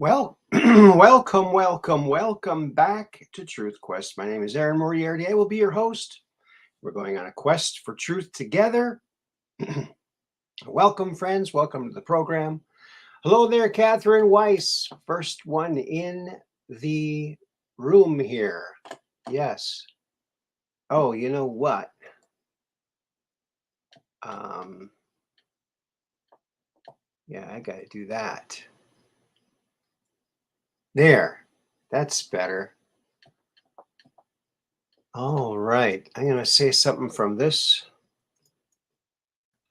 Well, welcome back to Truth Quest. My name is Aaron Moriarity. I will be your host. We're going on a quest for truth together. Welcome, friends. Welcome to the program. Hello there, Catherine Weiss. First one in the room here. Yes. Oh, you know what? Yeah, I got to do that. There. That's better. All right. I'm going to say something from this.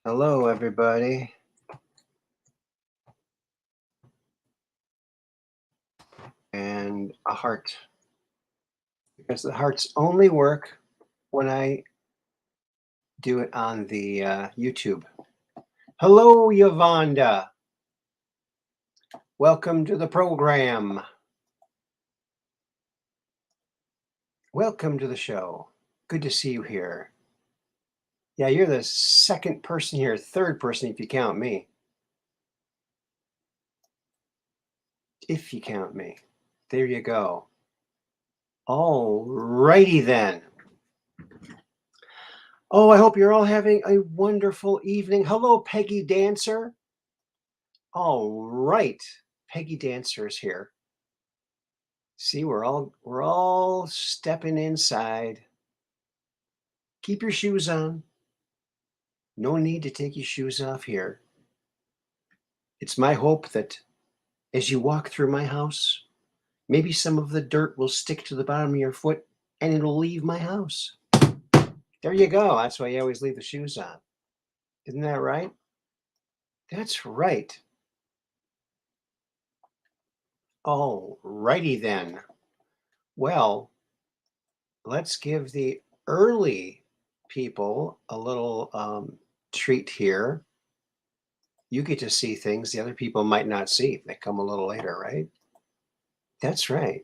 Hello, everybody. And a heart. Because the hearts only work when I do it on the YouTube. Hello, Yvonda. Welcome to the program. Welcome to the show. Good to see you here. Yeah, you're the second person here, third person if you count me. If you count me. There you go. All righty then. Oh, I hope you're all having a wonderful evening. Hello, Peggy Dancer. All right. Peggy Dancer is here. See, we're all stepping inside. Keep your shoes on. No need to take your shoes off here. It's my hope that as you walk through my house, maybe some of the dirt will stick to the bottom of your foot and it'll leave my house. There you go. That's why you always leave the shoes on. Isn't that right? That's right. All righty then. Well, let's give the early people a little treat here. You get to see things the other people might not see. They come a little later, right? That's right.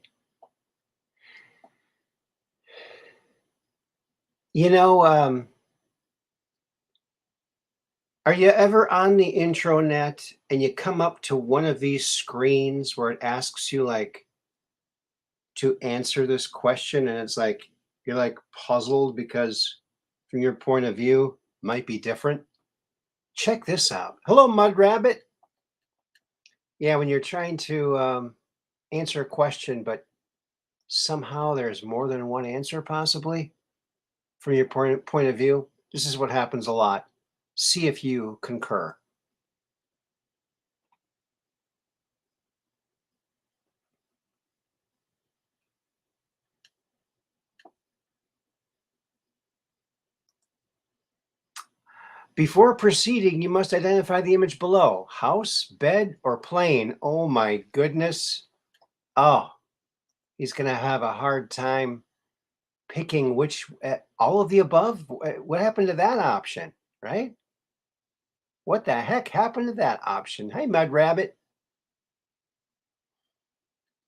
You know, are you ever on the intranet and you come up to one of these screens where it asks you like to answer this question and it's like you're like puzzled because from your point of view might be different? Check this out. Hello, Mud Rabbit. Yeah, when you're trying to answer a question, but somehow there's more than one answer possibly from your point of view, this is what happens a lot. See if you concur. Before proceeding, you must identify the image below. House, bed, or plane? Oh my goodness. Oh, he's going to have a hard time picking which, all of the above. What happened to that option, right? What the heck happened to that option? Hey, Mud Rabbit.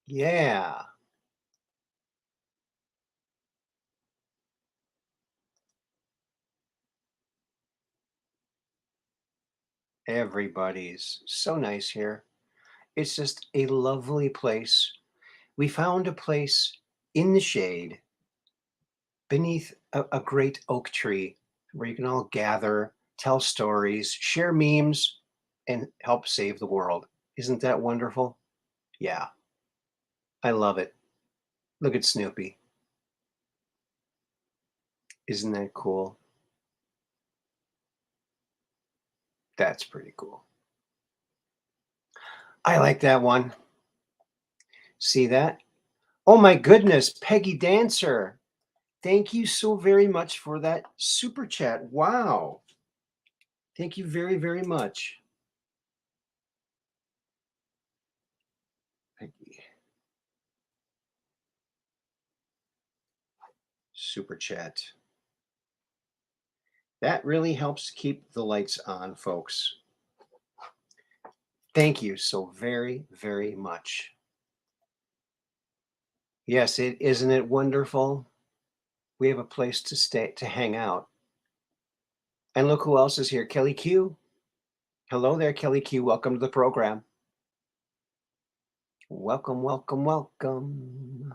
Yeah. Everybody's so nice here. It's just a lovely place. We found a place in the shade beneath a great oak tree where you can all gather, tell stories, share memes, and help save the world. Isn't that wonderful? Yeah, I love it. Look at Snoopy. Isn't that cool? That's pretty cool. I like that one. See that? Oh my goodness, Peggy Dancer. Thank you so very much for that super chat. Wow. Thank you very, very much. Peggy. Super chat. That really helps keep the lights on, folks. Thank you so very, very much. Yes, isn't it wonderful? We have a place to stay, to hang out. And look who else is here. Kelly Q. Hello there, Kelly Q. Welcome to the program. Welcome, welcome, welcome.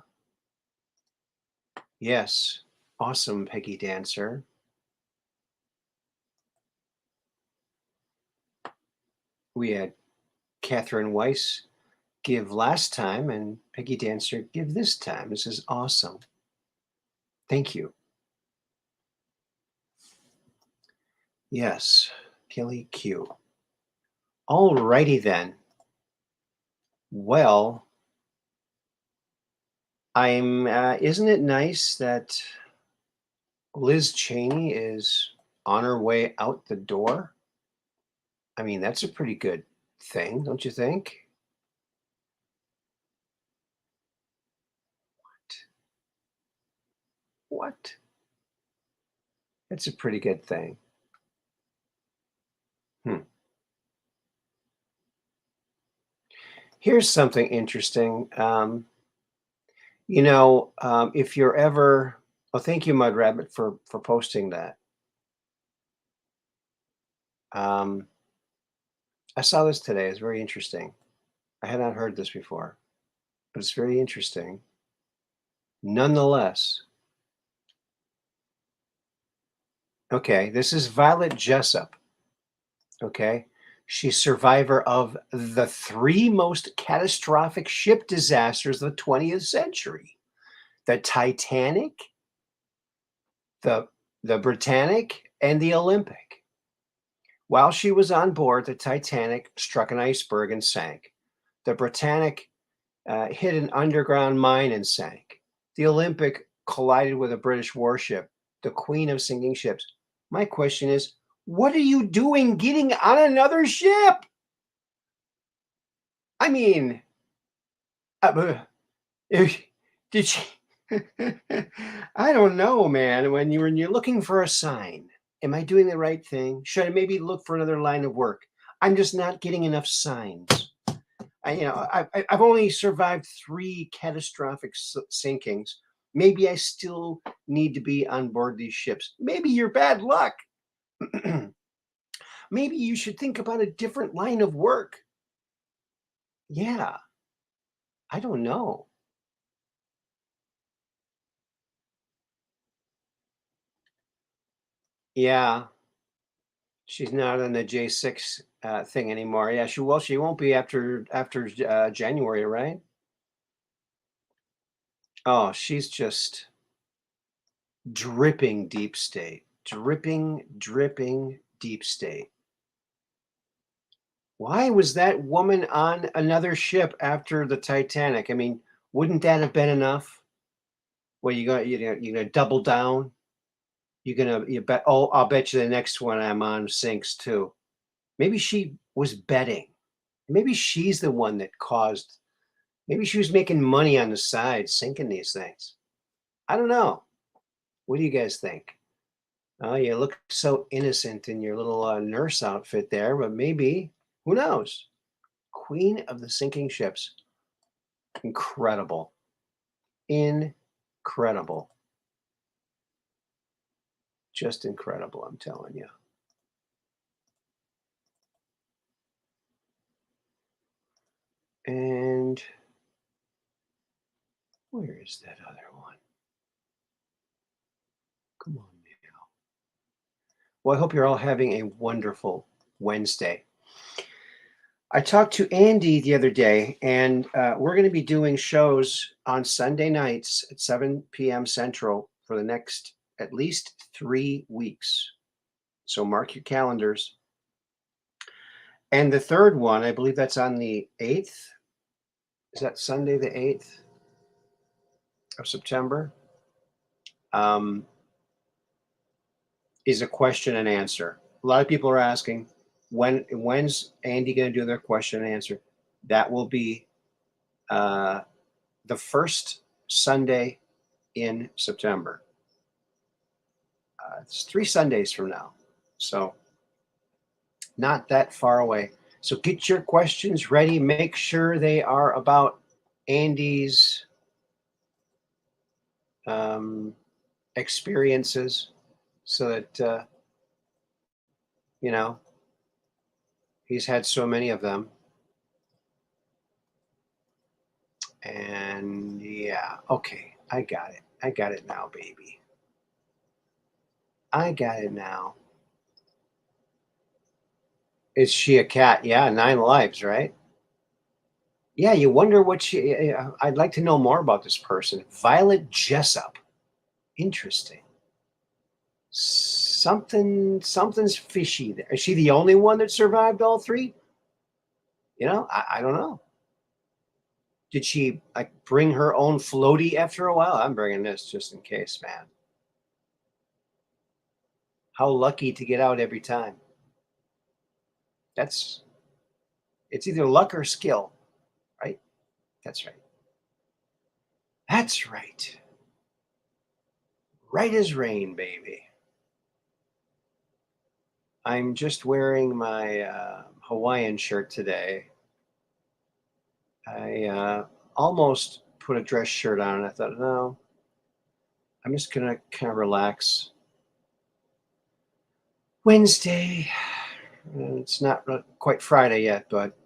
Yes, awesome, Peggy Dancer. We had Catherine Weiss give last time and Peggy Dancer give this time. This is awesome. Thank you. Yes, Kelly Q. All righty then. Well, isn't it nice that Liz Cheney is on her way out the door? I mean, that's a pretty good thing, don't you think? What? That's a pretty good thing. Here's something interesting. If you're ever, oh, thank you, Mud Rabbit, for posting that. I saw this today. It's very interesting. I had not heard this before, but it's very interesting. Nonetheless, okay, this is Violet Jessup. Okay, she's survivor of the 3 most catastrophic ship disasters of the 20th century: the Titanic, the Britannic, and the Olympic. While she was on board, the Titanic struck an iceberg and sank. The Britannic hit an underground mine and sank. The Olympic collided with a British warship, the queen of sinking ships. My question is, what are you doing getting on another ship? I mean, did she? I don't know, man. When you're looking for a sign, am I doing the right thing? Should I maybe look for another line of work? I'm just not getting enough signs. I've only survived 3 catastrophic sinkings. Maybe I still need to be on board these ships. Maybe you're bad luck. Maybe you should think about a different line of work. Yeah, I don't know. Yeah, she's not on the J6 thing anymore. Yeah, she won't be after January, right? Oh, she's just dripping deep state, dripping deep state. Why was that woman on another ship after the Titanic? I mean, wouldn't that have been enough? Well, you're gonna double down. You bet. Oh, I'll bet you the next one I'm on sinks too. Maybe she was betting. Maybe she's the one that caused. Maybe she was making money on the side, sinking these things. I don't know. What do you guys think? Oh, you look so innocent in your little nurse outfit there, but maybe, who knows? Queen of the sinking ships. Incredible. Incredible. Just incredible, I'm telling you. And where is that other one? Come on now. Well, I hope you're all having a wonderful Wednesday. I talked to Andy the other day, and we're going to be doing shows on Sunday nights at 7 p.m. Central for the next at least 3 weeks. So mark your calendars. And the third one, I believe that's on the 8th. Is that Sunday the 8th of September? Is a question and answer. A lot of people are asking, when's Andy going to do their question and answer? That will be the first Sunday in September. It's 3 Sundays from now, so not that far away. So get your questions ready. Make sure they are about Andy's experiences, so that he's had so many of them. Okay, I got it. I got it now, baby. I got it now. Is she a cat? Yeah, 9 lives, right? Yeah, you wonder what I'd like to know more about this person. Violet Jessup. Interesting. Something's fishy there. Is she the only one that survived all 3? I don't know. Did she like bring her own floaty after a while? I'm bringing this just in case, man. How lucky to get out every time. It's either luck or skill, right? That's right. That's right. Right as rain, baby. I'm just wearing my Hawaiian shirt today. I almost put a dress shirt on, and I thought, no, I'm just gonna kind of relax. Wednesday. It's not quite Friday yet, but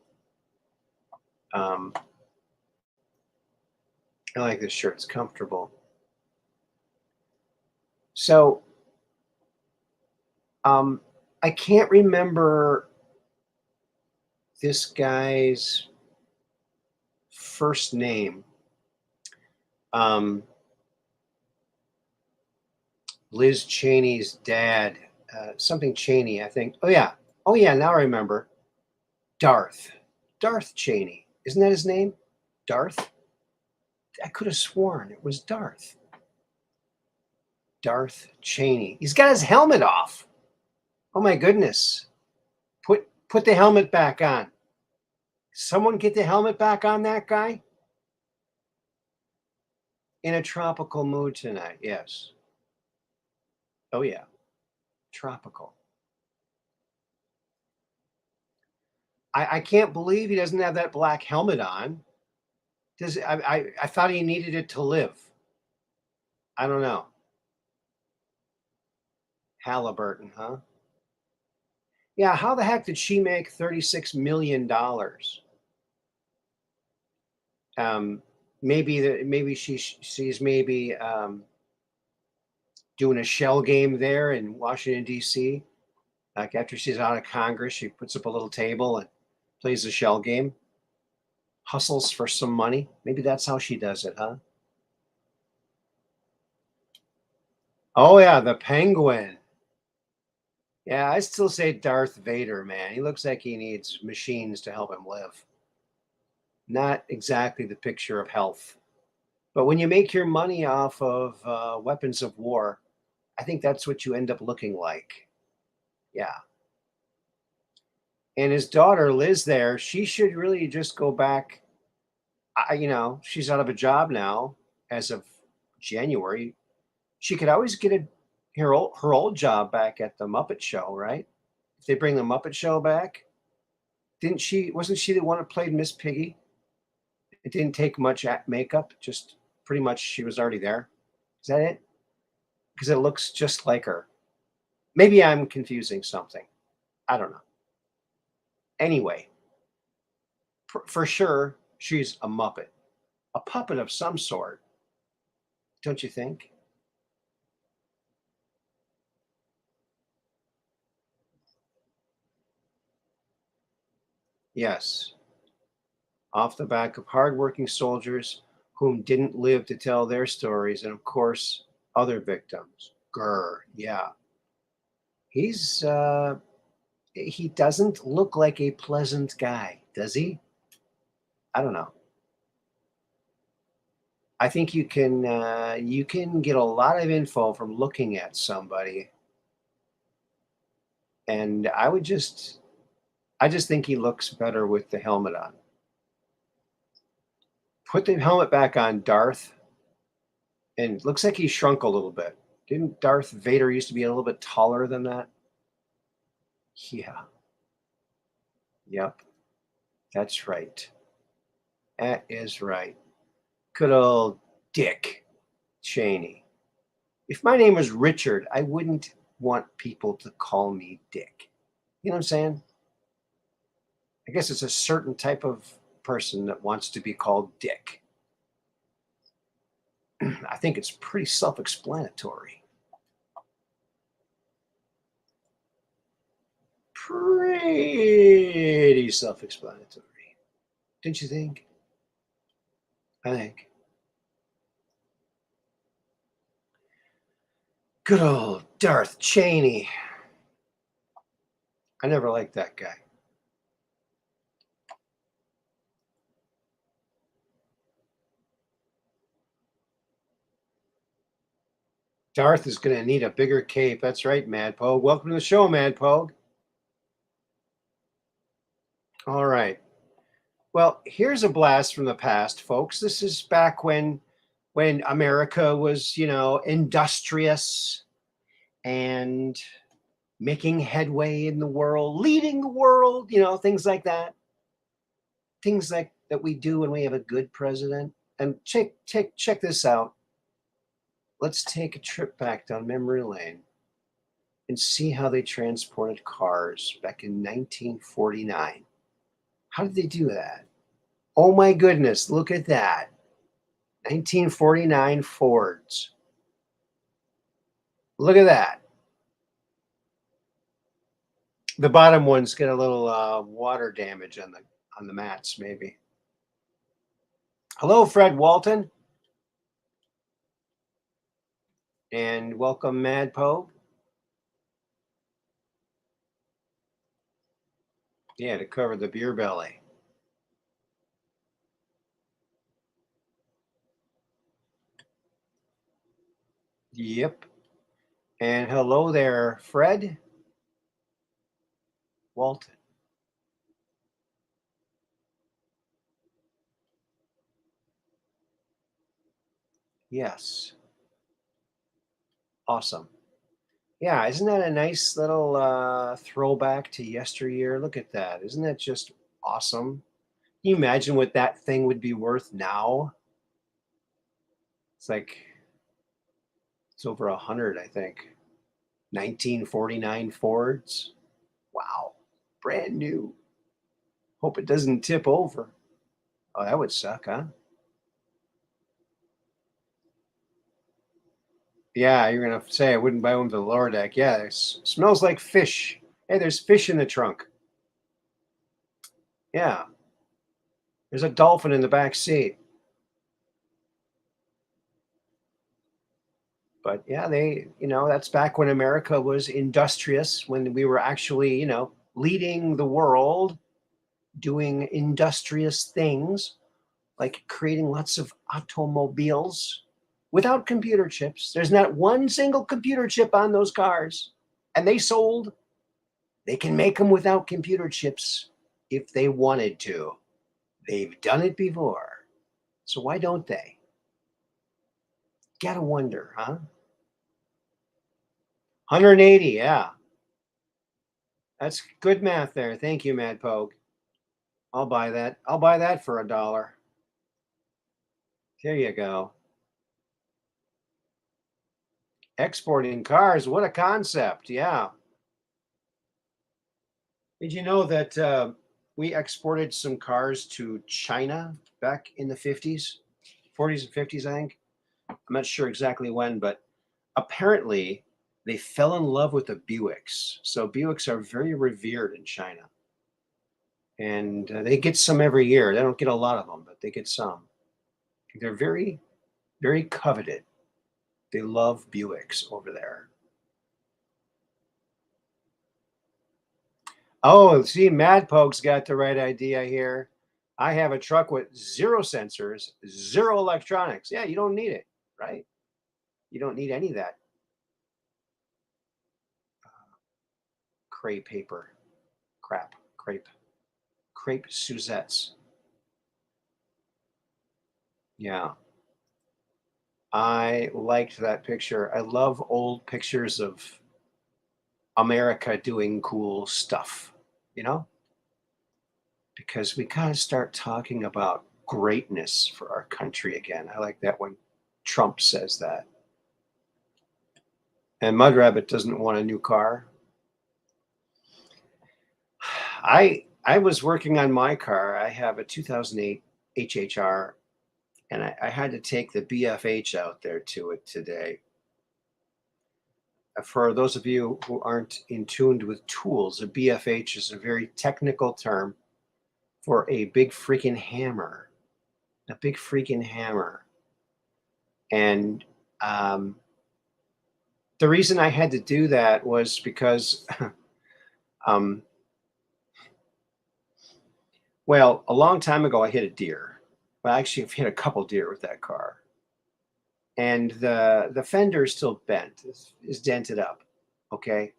um, I like this shirt. It's comfortable. So I can't remember this guy's first name. Um, Liz Cheney's dad, something Cheney, I think. Oh yeah. Now I remember. Darth Cheney. Isn't that his name? Darth. I could have sworn it was Darth. Darth Cheney. He's got his helmet off. Oh my goodness. Put the helmet back on. Someone get the helmet back on that guy? In a tropical mood tonight, yes. Oh yeah. Tropical. I can't believe he doesn't have that black helmet on. I thought he needed it to live. I don't know. Halliburton, huh? Yeah, how the heck did she make $36 million? Maybe she's doing a shell game there in Washington, D.C. Like after she's out of Congress, she puts up a little table and plays a shell game, hustles for some money. Maybe that's how she does it, huh? Oh yeah, the Penguin. Yeah, I still say Darth Vader, man. He looks like he needs machines to help him live. Not exactly the picture of health. But when you make your money off of weapons of war, I think that's what you end up looking like. Yeah. And his daughter, Liz, there, she should really just go back. She's out of a job now as of January. She could always get her old job back at the Muppet Show, right? If they bring the Muppet Show back, wasn't she the one that played Miss Piggy? It didn't take much makeup, just pretty much she was already there. Is that it? Because it looks just like her. Maybe I'm confusing something. I don't know. Anyway, for sure, she's a Muppet, a puppet of some sort, don't you think? Yes, off the back of hardworking soldiers whom didn't live to tell their stories, and of course, other victims. Grr, yeah. He's he doesn't look like a pleasant guy, does he? I don't know. I think you can get a lot of info from looking at somebody, and I just think he looks better with the helmet on. Put the helmet back on, Darth, and looks like he shrunk a little bit. Didn't Darth Vader used to be a little bit taller than that? Yeah. Yep. That's right. That is right. Good old Dick Cheney. If my name was Richard, I wouldn't want people to call me Dick. You know what I'm saying? I guess it's a certain type of person that wants to be called Dick. I think it's pretty self-explanatory. Pretty self-explanatory. Didn't you think? I think. Good old Darth Cheney. I never liked that guy. Darth is going to need a bigger cape. That's right, Mad Pogue. Welcome to the show, Mad Pogue. All right. Well, here's a blast from the past, folks. This is back when America was, industrious and making headway in the world, leading the world, things like that. Things like that we do when we have a good president. And check this out. Let's take a trip back down memory lane and see how they transported cars back in 1949. How did they do that? Oh my goodness, look at that. 1949 Fords. Look at that. The bottom ones get a little water damage on the mats, maybe. Hello, Fred Walton. And welcome, Mad Pogue. Yeah, to cover the beer belly. Yep. And hello there, Fred Walton. Yes. Awesome. Yeah, isn't that a nice little throwback to yesteryear? Look at that. Isn't that just awesome? Can you imagine what that thing would be worth now? It's like, it's over 100, I think. 1949 Fords. Wow. Brand new. Hope it doesn't tip over. Oh, that would suck, huh? Yeah, you're going to say I wouldn't buy one for the lower deck. Yeah, it smells like fish. Hey, there's fish in the trunk. Yeah. There's a dolphin in the back seat. But yeah, that's back when America was industrious, when we were actually, leading the world, doing industrious things, like creating lots of automobiles without computer chips. There's not one single computer chip on those cars. And they sold. They can make them without computer chips if they wanted to. They've done it before. So why don't they? Gotta wonder, huh? 180, yeah. That's good math there. Thank you, Mad Pogue. I'll buy that. I'll buy that for $1. There you go. Exporting cars, what a concept. Yeah. Did you know that we exported some cars to China back in the 50s, 40s and 50s, I think? I'm not sure exactly when, but apparently they fell in love with the Buicks. So Buicks are very revered in China. And they get some every year. They don't get a lot of them, but they get some. They're very, very coveted. They love Buicks over there. Oh, see, Mad Poke's got the right idea here. I have a truck with 0 sensors, 0 electronics. Yeah, you don't need it, right? You don't need any of that crepe paper, crepe Suzettes. Yeah. I liked that picture. I love old pictures of America doing cool stuff, because we kind of start talking about greatness for our country again. I like that when Trump says that. And Mud Rabbit doesn't want a new car. I was working on my car. I have a 2008 HHR And I had to take the BFH out there to it today. For those of you who aren't in tuned with tools, a BFH is a very technical term for a big freaking hammer. A big freaking hammer. And the reason I had to do that was because, well, a long time ago, I hit a deer. Well, actually, I've hit a couple deer with that car. And the fender is still bent, is dented up, okay?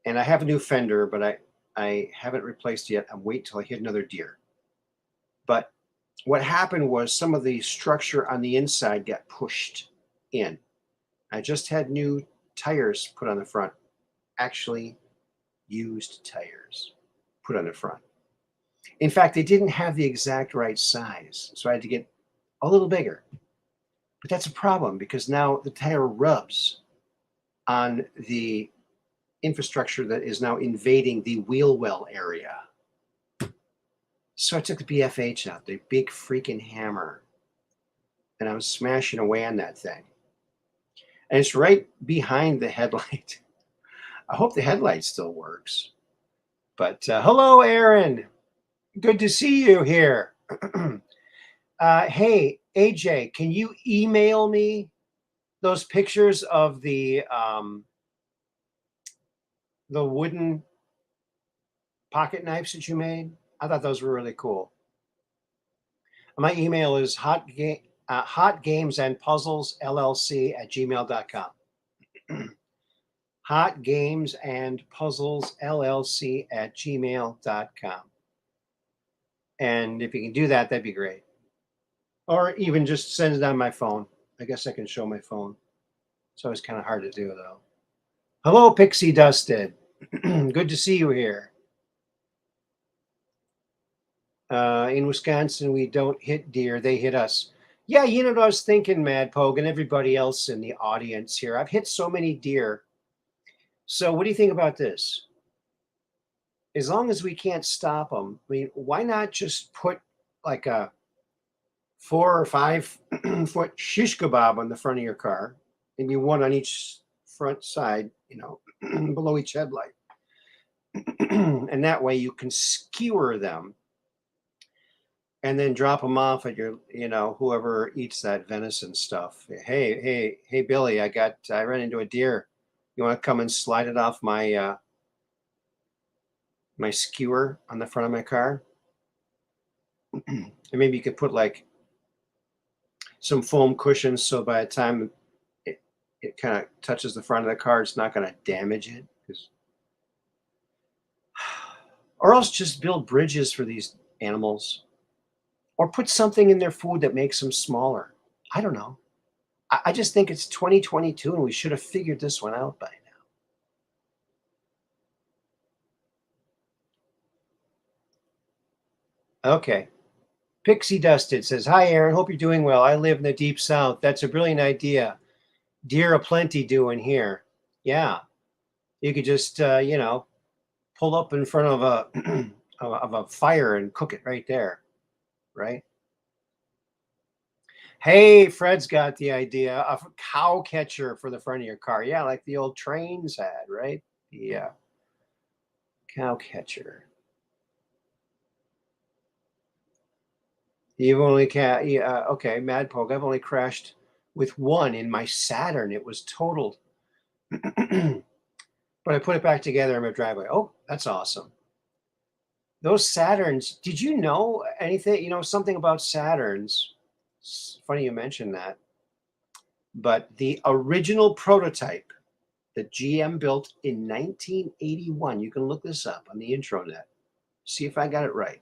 And I have a new fender, but I haven't replaced it yet. I'm waiting till I hit another deer. But what happened was some of the structure on the inside got pushed in. I just had new tires put on the front, actually used tires put on the front. In fact, they didn't have the exact right size, so I had to get a little bigger. But that's a problem because now the tire rubs on the infrastructure that is now invading the wheel well area. So I took the BFH out, the big freaking hammer, and I was smashing away on that thing. And it's right behind the headlight. I hope the headlight still works. But hello, Aaron. Good to see you here. Hey, AJ, can you email me those pictures of the wooden pocket knives that you made? I thought those were really cool. My email is hotgamesandpuzzlesllc@gmail.com. hotgamesandpuzzlesllc@gmail.com. And if you can do that, that'd be great. Or even just send it on my phone. I guess I can show my phone. It's always kind of hard to do, though. Hello, Pixie Dusted. Good to see you here. In Wisconsin, we don't hit deer. They hit us. Yeah, you know what I was thinking, Mad Pogue, and everybody else in the audience here. I've hit so many deer. So what do you think about this? As long as we can't stop them, I mean, why not just put like a 4 or 5 foot shish kebab on the front of your car, maybe one on each front side, you know, below each headlight. And that way you can skewer them and then drop them off at your, you know, whoever eats that venison stuff. Hey, Billy, I ran into a deer. You want to come and slide it off my my skewer on the front of my car? And maybe you could put like some foam cushions so by the time it kind of touches the front of the car, it's not going to damage it. Or else just build bridges for these animals. Or put something in their food that makes them smaller. I don't know. I just think it's 2022 and we should have figured this one out by now. Okay. Pixie Dusted says, hi, Aaron. Hope you're doing well. I live in the deep south. That's a brilliant idea. Deer aplenty doing here. Yeah. You could just, you know, pull up in front of a of a fire and cook it right there. Right? Hey, Fred's got the idea of a cow catcher for the front of your car. Yeah, like the old trains had, right? The cow catcher. You've only okay, Mad Poke. I've only crashed with one in my Saturn. It was totaled. But I put it back together in my driveway. Oh, that's awesome. Those Saturns, did you know anything, you know, something about Saturns? It's funny you mentioned that. But the original prototype that GM built in 1981, you can look this up on the intranet. See if I got it right.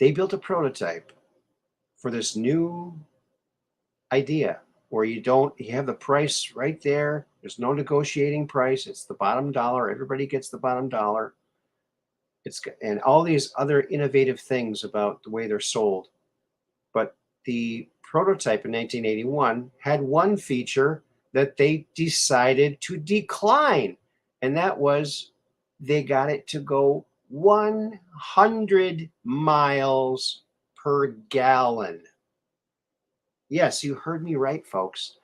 They built a prototype for this new idea where you have the price right there. There's no negotiating price. It's the bottom dollar. Everybody gets the bottom dollar. And all these other innovative things about the way they're sold. But the prototype in 1981 had one feature that they decided to decline, and that was they got it to go 100 miles per gallon. Yes, you heard me right, folks.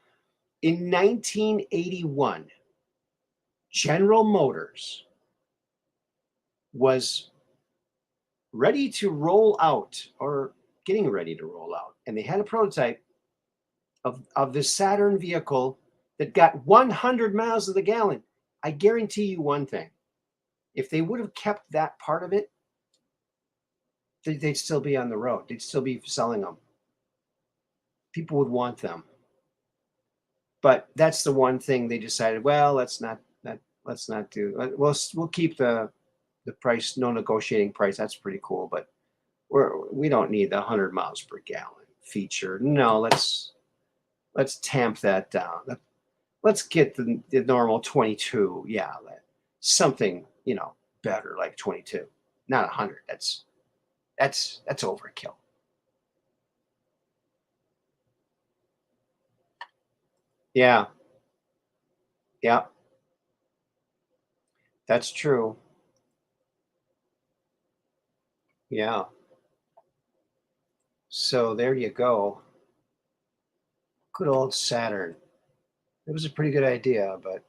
In 1981, General Motors was ready to roll out, or getting ready to roll out, and they had a prototype of this Saturn vehicle that got 100 miles to the gallon. I guarantee you one thing. If they would have kept that part of it, they'd still be on the road. They'd still be selling them. People would want them. But that's the one thing they decided, well, let's not do. We'll keep the price, no negotiating price. That's pretty cool, but we don't need the 100 miles per gallon feature. No, let's tamp that down. Let's get the normal 22. Yeah, something, better, like 22, not 100. That's overkill. Yeah. Yeah. That's true. Yeah. So there you go. Good old Saturn. It was a pretty good idea, but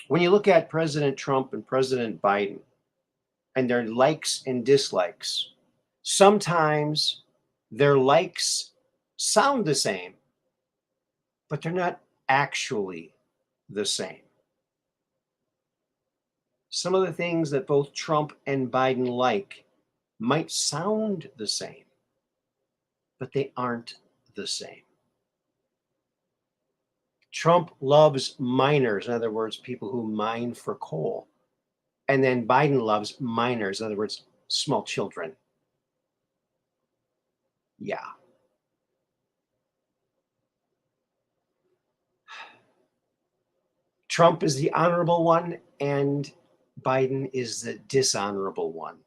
when you look at President Trump and President Biden and their likes and dislikes, sometimes their likes sound the same, but they're not actually the same. Some of the things that both Trump and Biden like might sound the same, but they aren't the same. Trump loves miners, in other words, people who mine for coal. And then Biden loves minors, in other words, small children. Yeah. Trump is the honorable one, and Biden is the dishonorable one,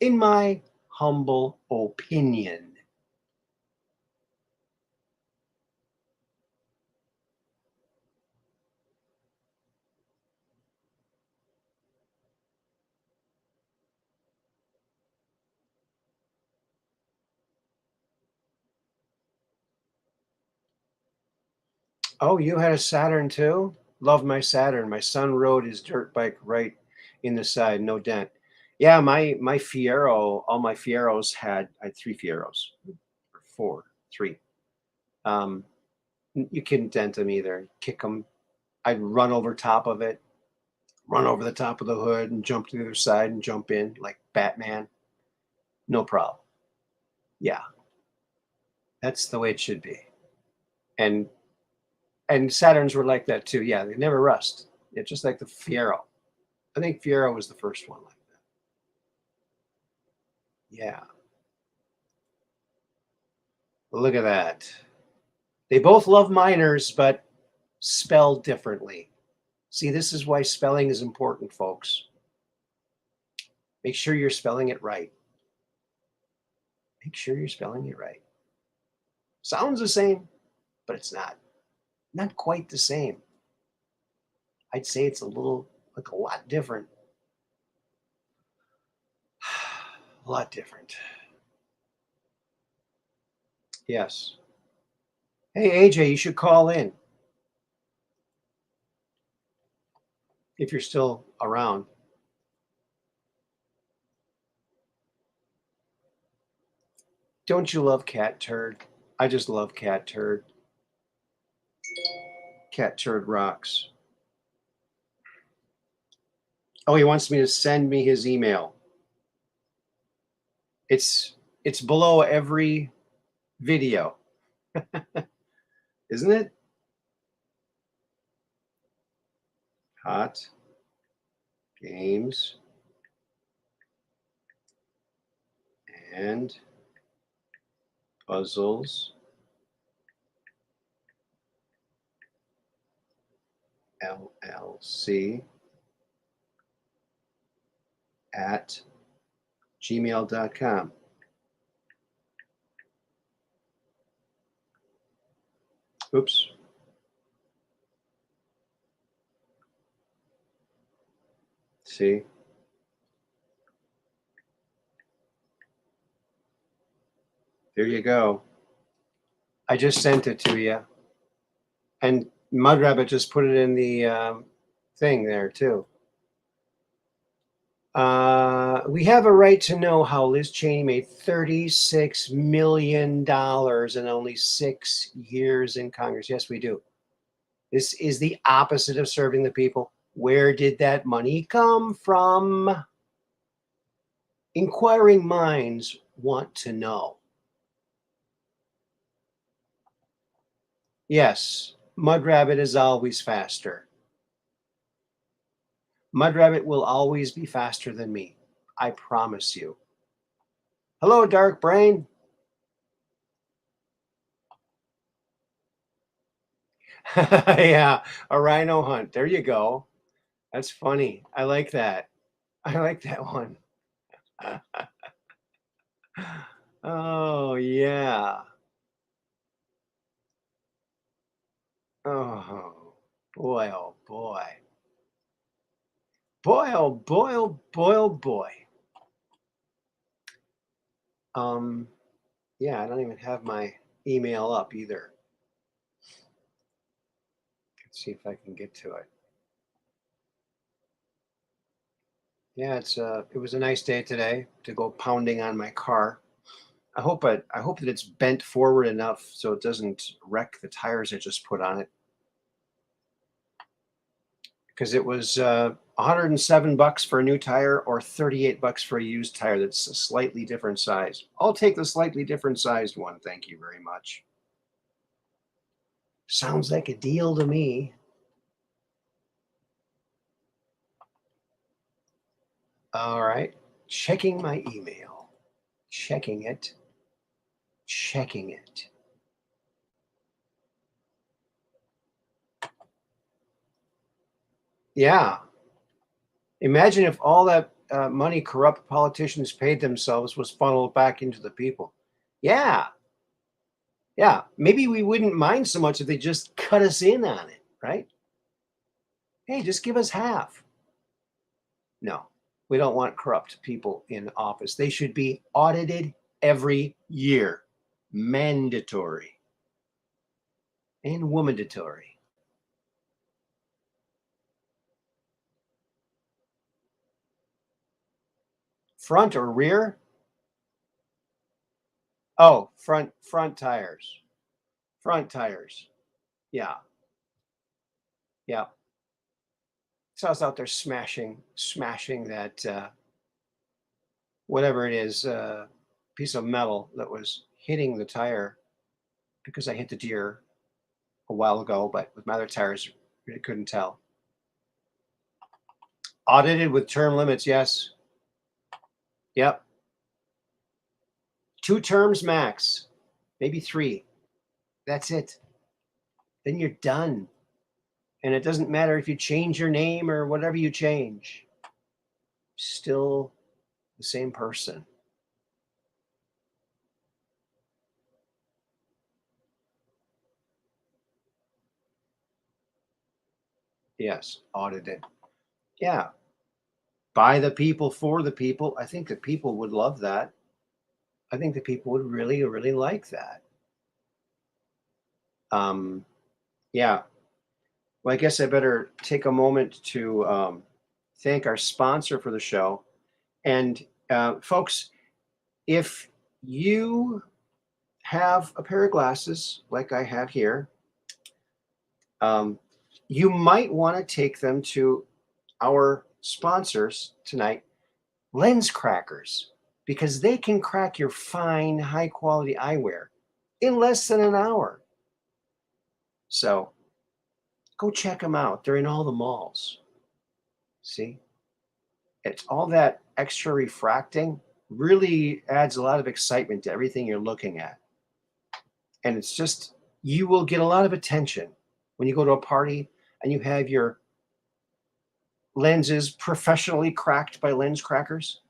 in my humble opinion. Oh, you had a Saturn too? Love my Saturn. My son rode his dirt bike right in the side, no dent. Yeah, my Fiero, all my Fieros I had 3 Fieros, or 4, 3. Um, you couldn't dent them either. Kick them. I'd run over top of it, run over the top of the hood, and jump to the other side and jump in like Batman. No problem. Yeah, that's the way it should be. And Saturns were like that too. Yeah, they never rust. It's just like the Fiero. I think Fiero was the first one like that. Yeah. Look at that. They both love miners, but spell differently. See, this is why spelling is important, folks. Make sure you're spelling it right. Make sure you're spelling it right. Sounds the same, but it's not. Not quite the same. I'd say it's a lot different. A lot different. Yes. Hey, AJ, you should call in if you're still around. Don't you love Cat Turd? I just love Cat Turd. Cat Turd rocks. Oh, he wants me to send me his email. It's below every video, isn't it? Hot games and puzzles LLC at gmail.com. Oops. See? There you go. I just sent it to you. And Mud Rabbit just put it in the thing there too. We have a right to know how Liz Cheney made $36 million in only 6 years in Congress. Yes, we do. This is the opposite of serving the people. Where did that money come from? Inquiring minds want to know. Yes, Mud Rabbit is always faster. Mud Rabbit will always be faster than me. I promise you. Hello, Dark Brain. Yeah, a rhino hunt. There you go. That's funny. I like that. I like that one. Oh, yeah. Oh, boy, oh, boy. Boy, oh, boy, oh, boy, oh, boy. Yeah, I don't even have my email up either. Let's see if I can get to it. Yeah, it was a nice day today to go pounding on my car. I hope that it's bent forward enough so it doesn't wreck the tires I just put on it. Because it was $107 for a new tire or $38 for a used tire that's a slightly different size. I'll take the slightly different sized one. Thank you very much. Sounds like a deal to me. All right. Checking my email. Checking it. Checking it. Yeah. Imagine if all that money corrupt politicians paid themselves was funneled back into the people. Yeah. Yeah. Maybe we wouldn't mind so much if they just cut us in on it, right? Hey, just give us half. No, we don't want corrupt people in office. They should be audited every year. Mandatory and womandatory. Front or rear? Oh, front tires. Front tires. Yeah. Yeah. So I was out there smashing that whatever it is, piece of metal that was hitting the tire because I hit the deer a while ago, but with my other tires, really couldn't tell. Audited with term limits, yes. Yep. 2 terms max, maybe 3. That's it. Then you're done. And it doesn't matter if you change your name or whatever you change. Still the same person. Yes, audited. Yeah. By the people, for the people. I think that people would love that. I think that people would really, really like that. Yeah. Well, I guess I better take a moment to thank our sponsor for the show. And folks, if you have a pair of glasses like I have here, you might want to take them to our sponsors tonight, Lens Crackers, because they can crack your fine, high quality eyewear in less than an hour. So go check them out. They're in all the malls. See? It's all that extra refracting really adds a lot of excitement to everything you're looking at. And it's just, you will get a lot of attention when you go to a party and you have your lenses professionally cracked by lens crackers.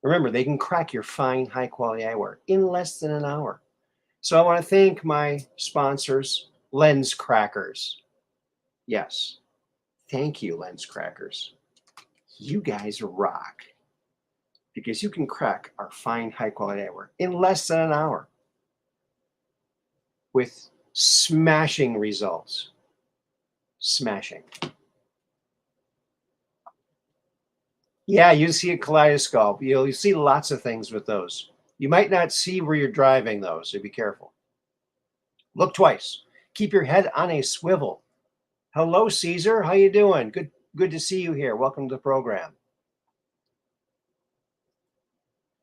Remember, they can crack your fine, high quality eyewear in less than an hour. So I want to thank my sponsors, Lens Crackers. Yes. Thank you, Lens Crackers. You guys rock because you can crack our fine, high quality eyewear in less than an hour. with smashing results. Smashing. Yeah, you see a kaleidoscope. You'll see lots of things with those. You might not see where you're driving though, so be careful. Look twice. Keep your head on a swivel. Hello, Caesar. How you doing? Good to see you here. Welcome to the program.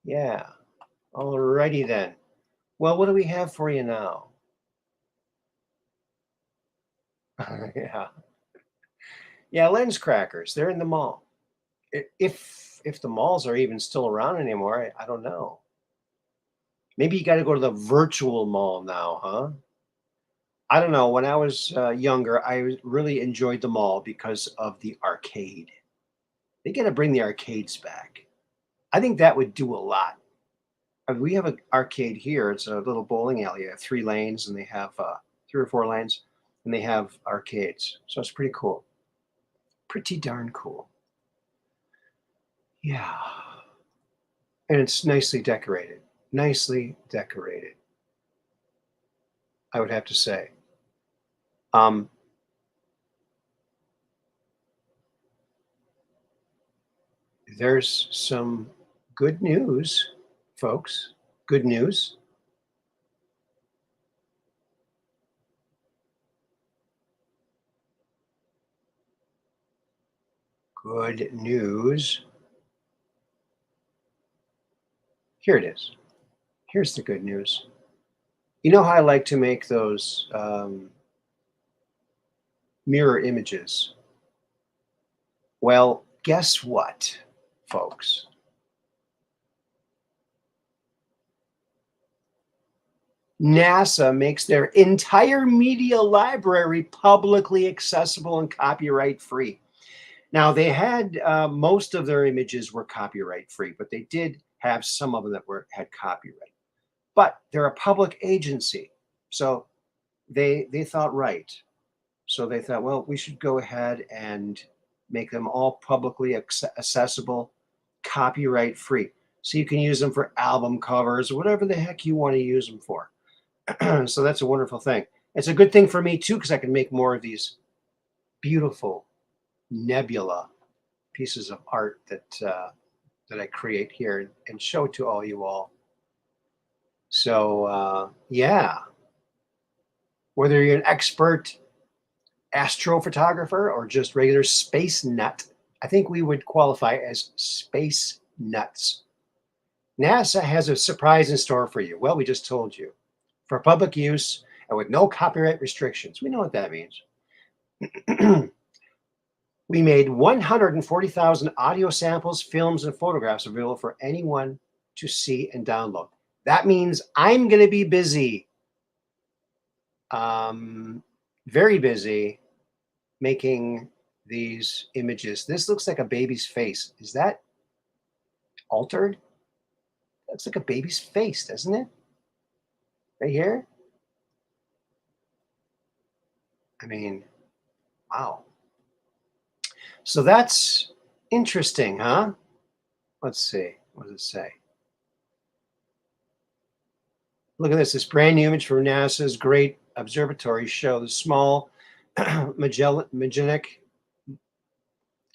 Yeah. Alrighty then. Well, what do we have for you now? Yeah. Yeah, lens crackers. They're in the mall. If the malls are even still around anymore, I don't know. Maybe you got to go to the virtual mall now, huh? I don't know. When I was younger, I really enjoyed the mall because of the arcade. They got to bring the arcades back. I think that would do a lot. We have an arcade here. It's a little bowling alley. They have 3 lanes, and they have 3 or 4 lanes, and they have arcades. So it's pretty cool. Pretty darn cool. Yeah. And it's nicely decorated. Nicely decorated, I would have to say. There's some good news, folks. Good news. Good news. Here it is. Here's the good news. You know how I like to make those mirror images? Well, guess what, folks? NASA makes their entire media library publicly accessible and copyright free. Now, they had most of their images were copyright free, but they did have some of them that had copyright. But they're a public agency, so they thought right. So they thought, well, we should go ahead and make them all publicly accessible, copyright free. So you can use them for album covers, whatever the heck you want to use them for. So that's a wonderful thing. It's a good thing for me too, because I can make more of these beautiful nebula pieces of art that I create here and show to all you all. So yeah, whether you're an expert astrophotographer or just regular space nut, I think we would qualify as space nuts. NASA has a surprise in store for you. Well, we just told you. For public use and with no copyright restrictions. We know what that means. We made 140,000 audio samples, films, and photographs available for anyone to see and download. That means I'm going to be busy, very busy, making these images. This looks like a baby's face. Is that altered? That looks like a baby's face, doesn't it? Right here? I mean, wow. So that's interesting, huh? Let's see. What does it say? Look at this brand new image from NASA's Great Observatory show the small Magellanic,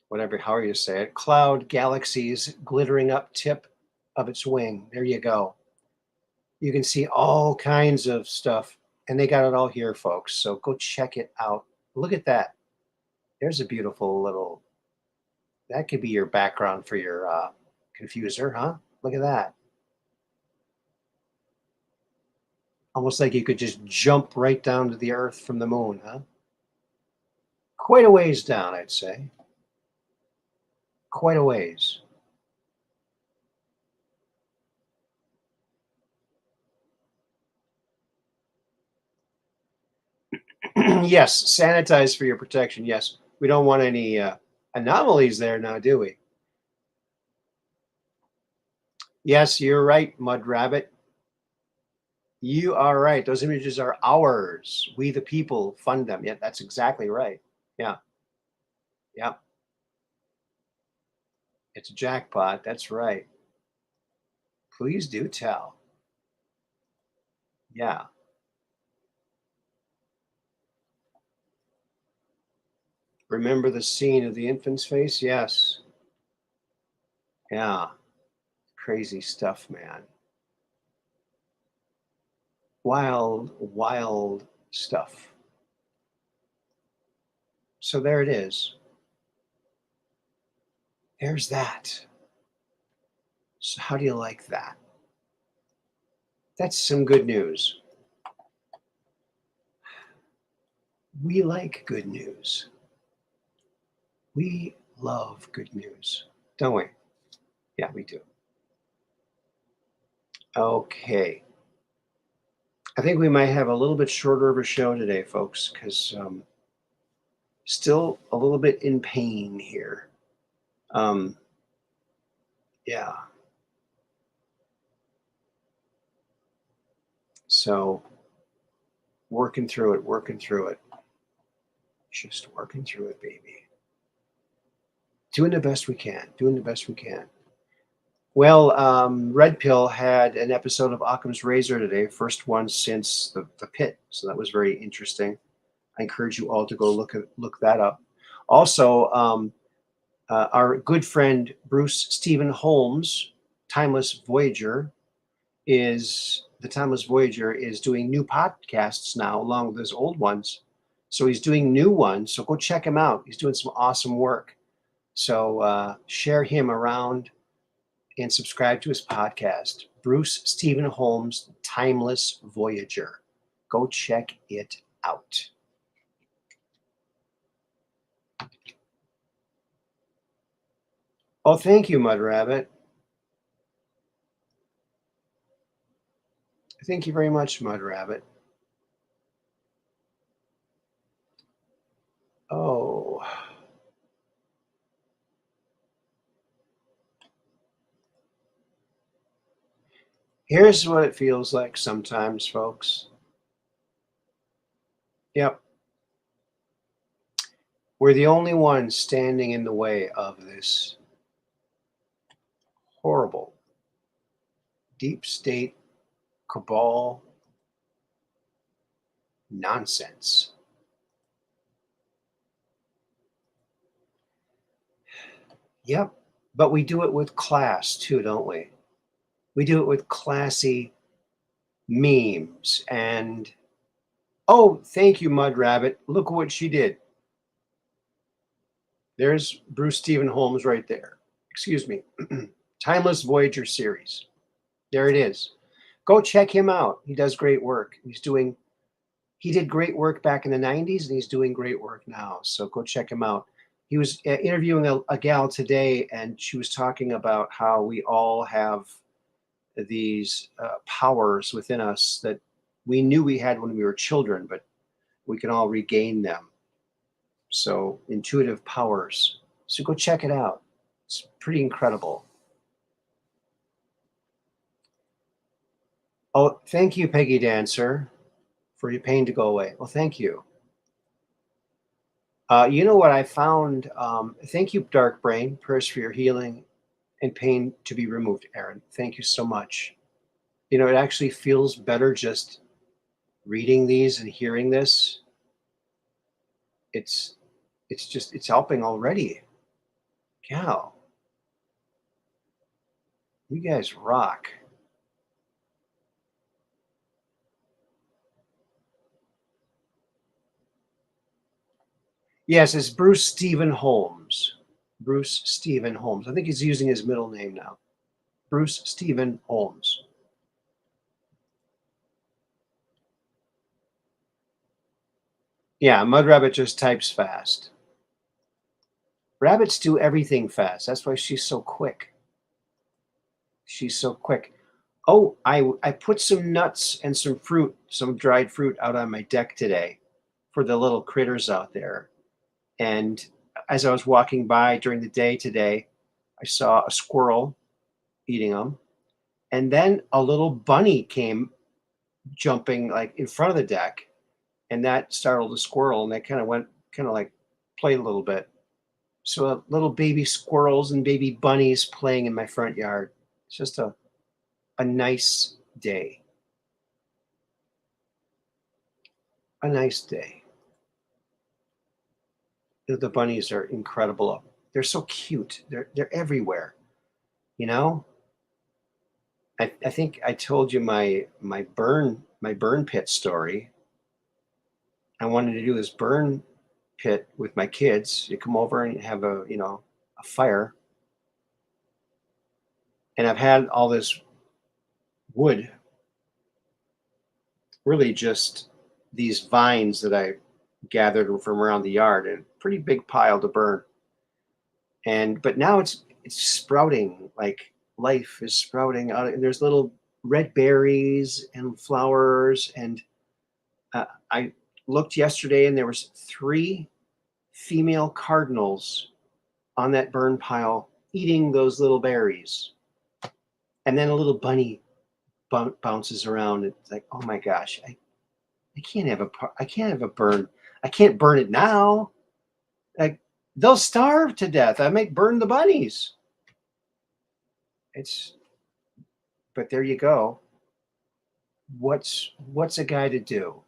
whatever, how you say it, cloud galaxies glittering up tip of its wing. There you go. You can see all kinds of stuff, and they got it all here, folks. So go check it out. Look at that. There's a beautiful little, that could be your background for your confuser, huh? Look at that. Almost like you could just jump right down to the Earth from the moon, huh? Quite a ways down, I'd say. Quite a ways. Yes, sanitize for your protection. Yes, we don't want any anomalies there now, do we? Yes, you're right, Mud Rabbit. You are right. Those images are ours. We, the people, fund them. Yeah, that's exactly right. Yeah, yeah. It's a jackpot. That's right. Please do tell. Yeah. Remember the scene of the infant's face? Yes. Yeah. Crazy stuff, man. Wild, wild stuff. So there it is. There's that. So how do you like that? That's some good news. We like good news. We love good news, don't we? Yeah, we do. Okay. I think we might have a little bit shorter of a show today, folks, because still a little bit in pain here. Um, yeah. So working through it, just working through it, baby. Doing the best we can. Well, Red Pill had an episode of Occam's Razor today, first one since the pit. So that was very interesting. I encourage you all to go look that up. Also, our good friend Bruce Stephen Holmes, Timeless Voyager, is doing new podcasts now along with his old ones. So he's doing new ones. So go check him out. He's doing some awesome work. So share him around and subscribe to his podcast, Bruce Stephen Holmes, Timeless Voyager. Go check it out. Oh, thank you, Mud Rabbit. Thank you very much, Mud Rabbit. Oh. Here's what it feels like sometimes, folks. Yep. We're the only ones standing in the way of this horrible deep state cabal nonsense. Yep. But we do it with class too, don't we? We do it with classy memes and oh, thank you, Mud Rabbit. Look what she did. There's Bruce Stephen Holmes right there. Excuse me. Timeless Voyager series. There it is. Go check him out. He does great work. He did great work back in the 90s and he's doing great work now. So go check him out. He was interviewing a gal today and she was talking about how we all have these powers within us that we knew we had when we were children, but we can all regain them. So intuitive powers. So go check it out. It's pretty incredible. Oh, thank you, Peggy Dancer, for your pain to go away. Well, thank you. You know what I found? Thank you, Dark Brain, prayers for your healing and pain to be removed, Aaron. Thank you so much. You know, it actually feels better just reading these and hearing this. It's it's helping already. Cow, you guys rock. Yes, it's Bruce Stephen Holmes. Bruce Stephen Holmes. I think he's using his middle name now. Bruce Stephen Holmes. Yeah, Mud Rabbit just types fast. Rabbits do everything fast. That's why she's so quick. She's so quick. Oh, I put some nuts and some fruit, some dried fruit out on my deck today for the little critters out there. And as I was walking by during the day today, I saw a squirrel eating them. And then a little bunny came jumping like in front of the deck. And that startled the squirrel. And they kind of like played a little bit. So little baby squirrels and baby bunnies playing in my front yard. It's just a nice day. A nice day. The bunnies are incredible. They're so cute. They're everywhere. You know, I think I told you my burn pit story. I wanted to do this burn pit with my kids. You come over and have a fire, and I've had all this wood, really just these vines that I gathered from around the yard, and pretty big pile to burn. And but now it's sprouting, like life is sprouting out. And there's little red berries and flowers, and I looked yesterday, and there was 3 female cardinals on that burn pile eating those little berries. And then a little bunny bounces around. It's like, oh my gosh, I can't have I can't have a burn. I can't burn it now. Like, they'll starve to death. I might burn the bunnies. But there you go. What's a guy to do?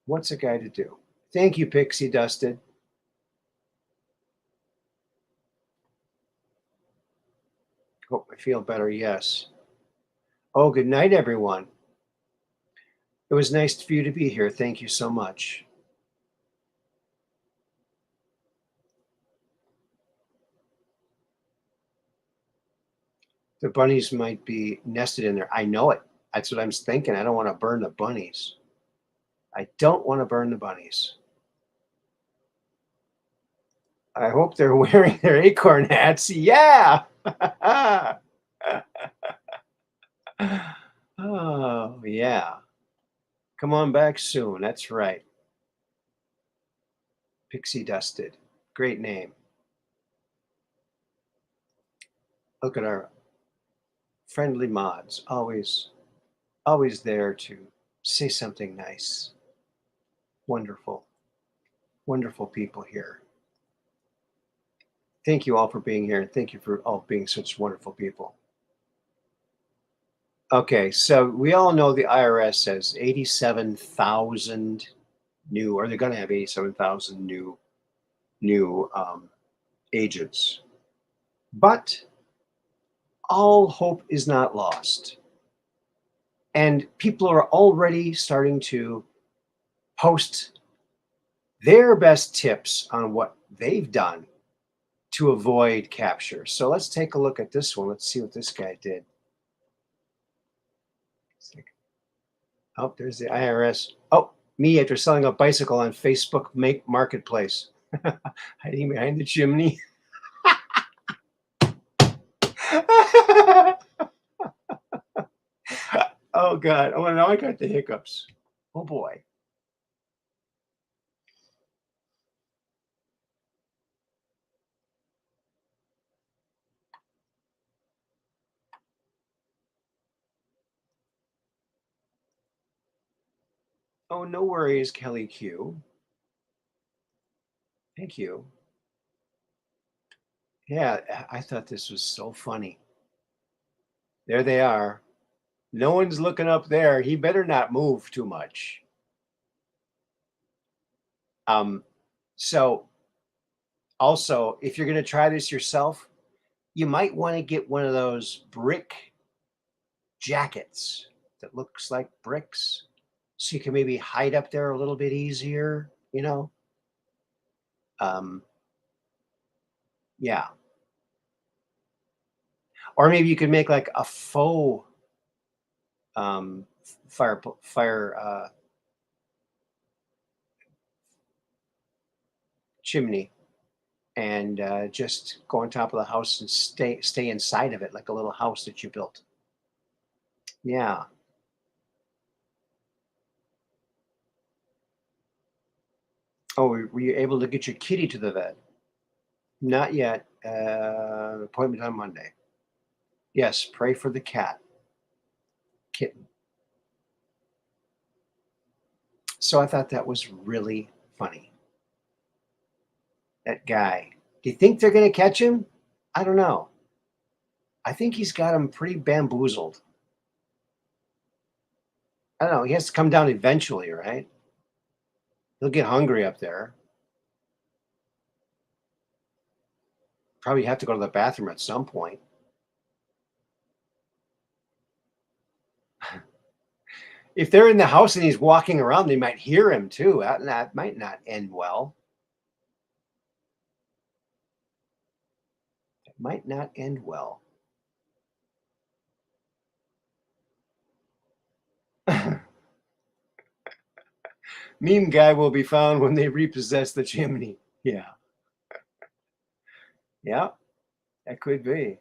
What's a guy to do? Thank you, Pixie Dusted. Hope I feel better. Yes. Oh, good night, everyone. It was nice for you to be here. Thank you so much. The bunnies might be nested in there. I know it. That's what I'm thinking. I don't want to burn the bunnies. I don't want to burn the bunnies. I hope they're wearing their acorn hats. Yeah. Oh, yeah. Come on back soon. That's right. Pixie Dusted. Great name. Look at our friendly mods. Always there to say something nice. Wonderful. Wonderful people here. Thank you all for being here, and thank you for all being such wonderful people. Okay, so we all know the IRS has 87,000 new, or they're going to have 87,000 new agents. But all hope is not lost. And people are already starting to post their best tips on what they've done to avoid capture. So let's take a look at this one. Let's see what this guy did. Oh, there's the IRS. Oh, me after selling a bicycle on Facebook Marketplace. Hiding behind the chimney. Oh, God. Oh, now I got the hiccups. Oh, boy. Oh, no worries, Kelly Q. Thank you. Yeah, I thought this was so funny. There they are. No one's looking up there. He better not move too much. So also, if you're going to try this yourself, you might want to get one of those brick jackets that looks like bricks, so you can maybe hide up there a little bit easier, yeah. Or maybe you could make like a faux fire chimney, and just go on top of the house and stay inside of it like a little house that you built. Yeah. Oh, were you able to get your kitty to the vet? Not yet. Appointment on Monday. Yes, pray for the kitten. So I thought that was really funny. That guy. Do you think they're going to catch him? I don't know. I think he's got him pretty bamboozled. I don't know. He has to come down eventually, right? He'll get hungry up there. Probably have to go to the bathroom at some point. If they're in the house and he's walking around, they might hear him too. That might not end well. It might not end well. Meme guy will be found when they repossess the chimney. Yeah. Yeah, that could be.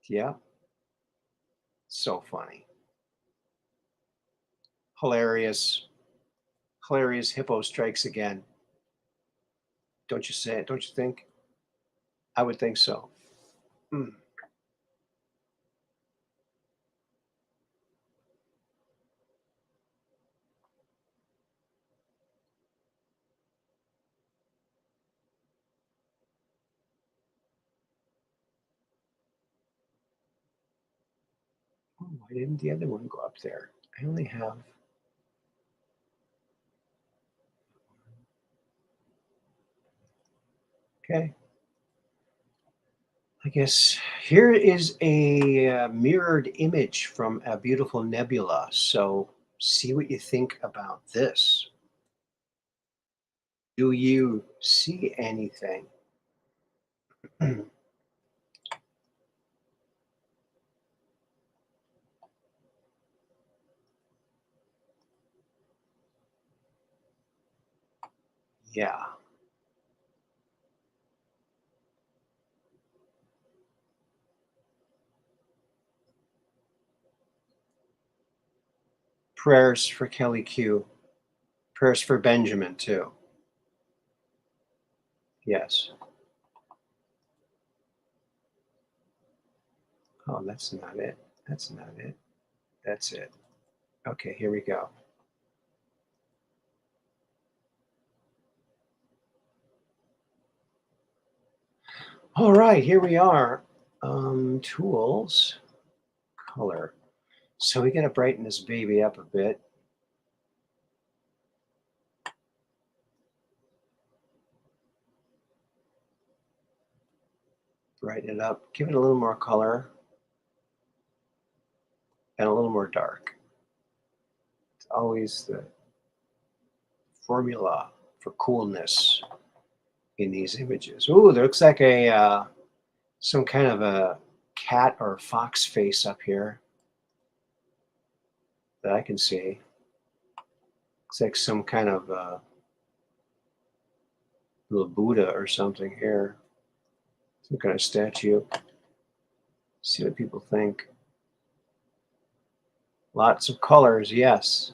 Yeah. So funny. Hilarious. Hilarious hippo strikes again. Don't you say it? Don't you think? I would think so. Hmm. Oh, why didn't the other one go up there? I only have. Okay. I guess here is a mirrored image from a beautiful nebula. So see what you think about this. Do you see anything? Yeah. Prayers for Kelly Q. Prayers for Benjamin, too. Yes. Oh, that's not it. That's not it. That's it. Okay, here we go. All right, here we are. Tools, color. So we got to brighten this baby up a bit. Brighten it up. Give it a little more color and a little more dark. It's always the formula for coolness in these images. Ooh, there looks like a some kind of a cat or fox face up here that I can see. Looks like some kind of little Buddha or something here. Some kind of statue. See what people think. Lots of colors, yes.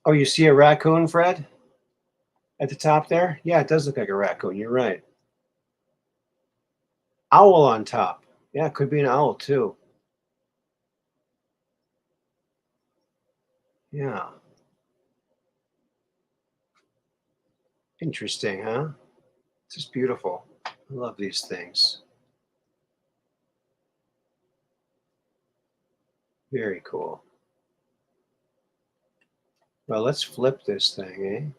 Oh, you see a raccoon, Fred? At the top there? Yeah, it does look like a raccoon. You're right. Owl on top. Yeah, it could be an owl too. Yeah. Interesting, huh? Just beautiful. I love these things. Very cool. Well, let's flip this thing, eh?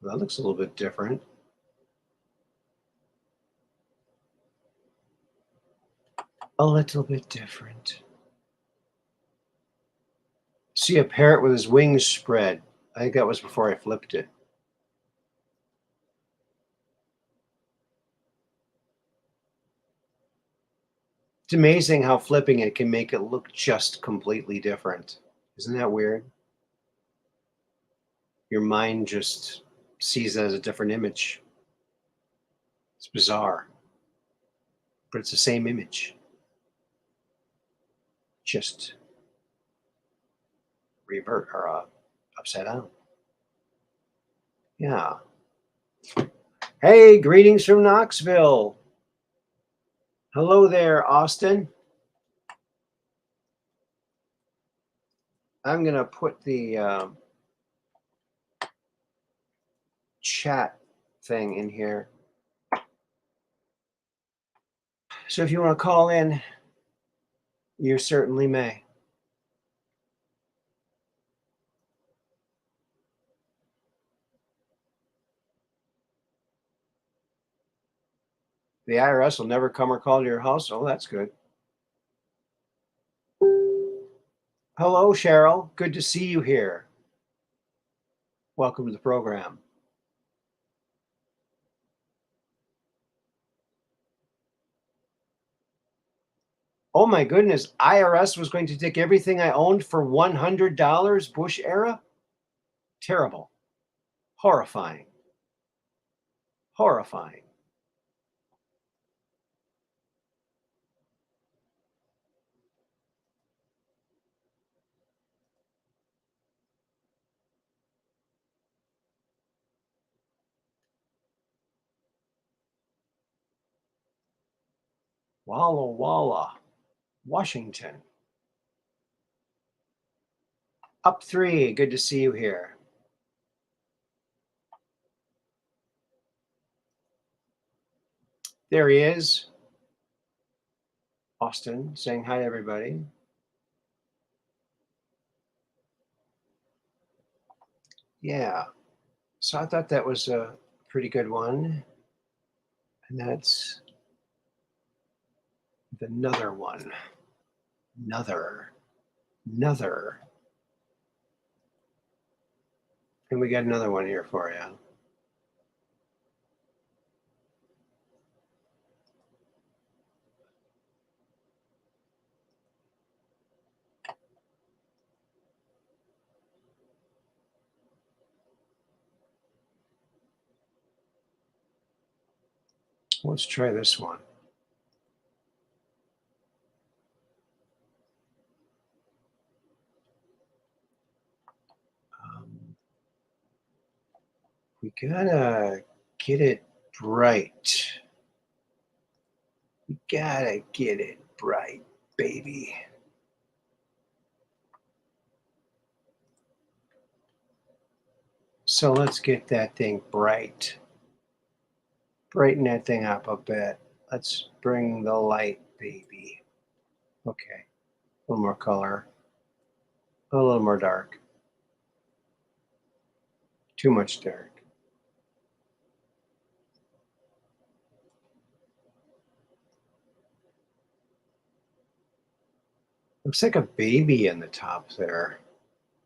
That looks a little bit different. A little bit different. See a parrot with his wings spread. I think that was before I flipped it. It's amazing how flipping it can make it look just completely different. Isn't that weird? Your mind just sees it as a different image. It's bizarre, but it's the same image, just revert or upside down. Yeah. Hey, greetings from Knoxville. Hello there, Austin. I'm going to put the chat thing in here. So if you want to call in, you certainly may. The IRS will never come or call to your house. Oh, that's good. Hello, Cheryl. Good to see you here. Welcome to the program. Oh my goodness, IRS was going to take everything I owned for $100, Bush era? Terrible. Horrifying. Horrifying. Walla Walla, Washington. Up 3, good to see you here. There he is. Austin saying hi to everybody. Yeah, so I thought that was a pretty good one. And that's another one. Another. And we got another one here for you. Let's try this one. We gotta get it bright. We gotta get it bright, baby. So let's get that thing bright. Brighten that thing up a bit. Let's bring the light, baby. Okay, a little more color. A little more dark. Too much dark. Looks like a baby in the top there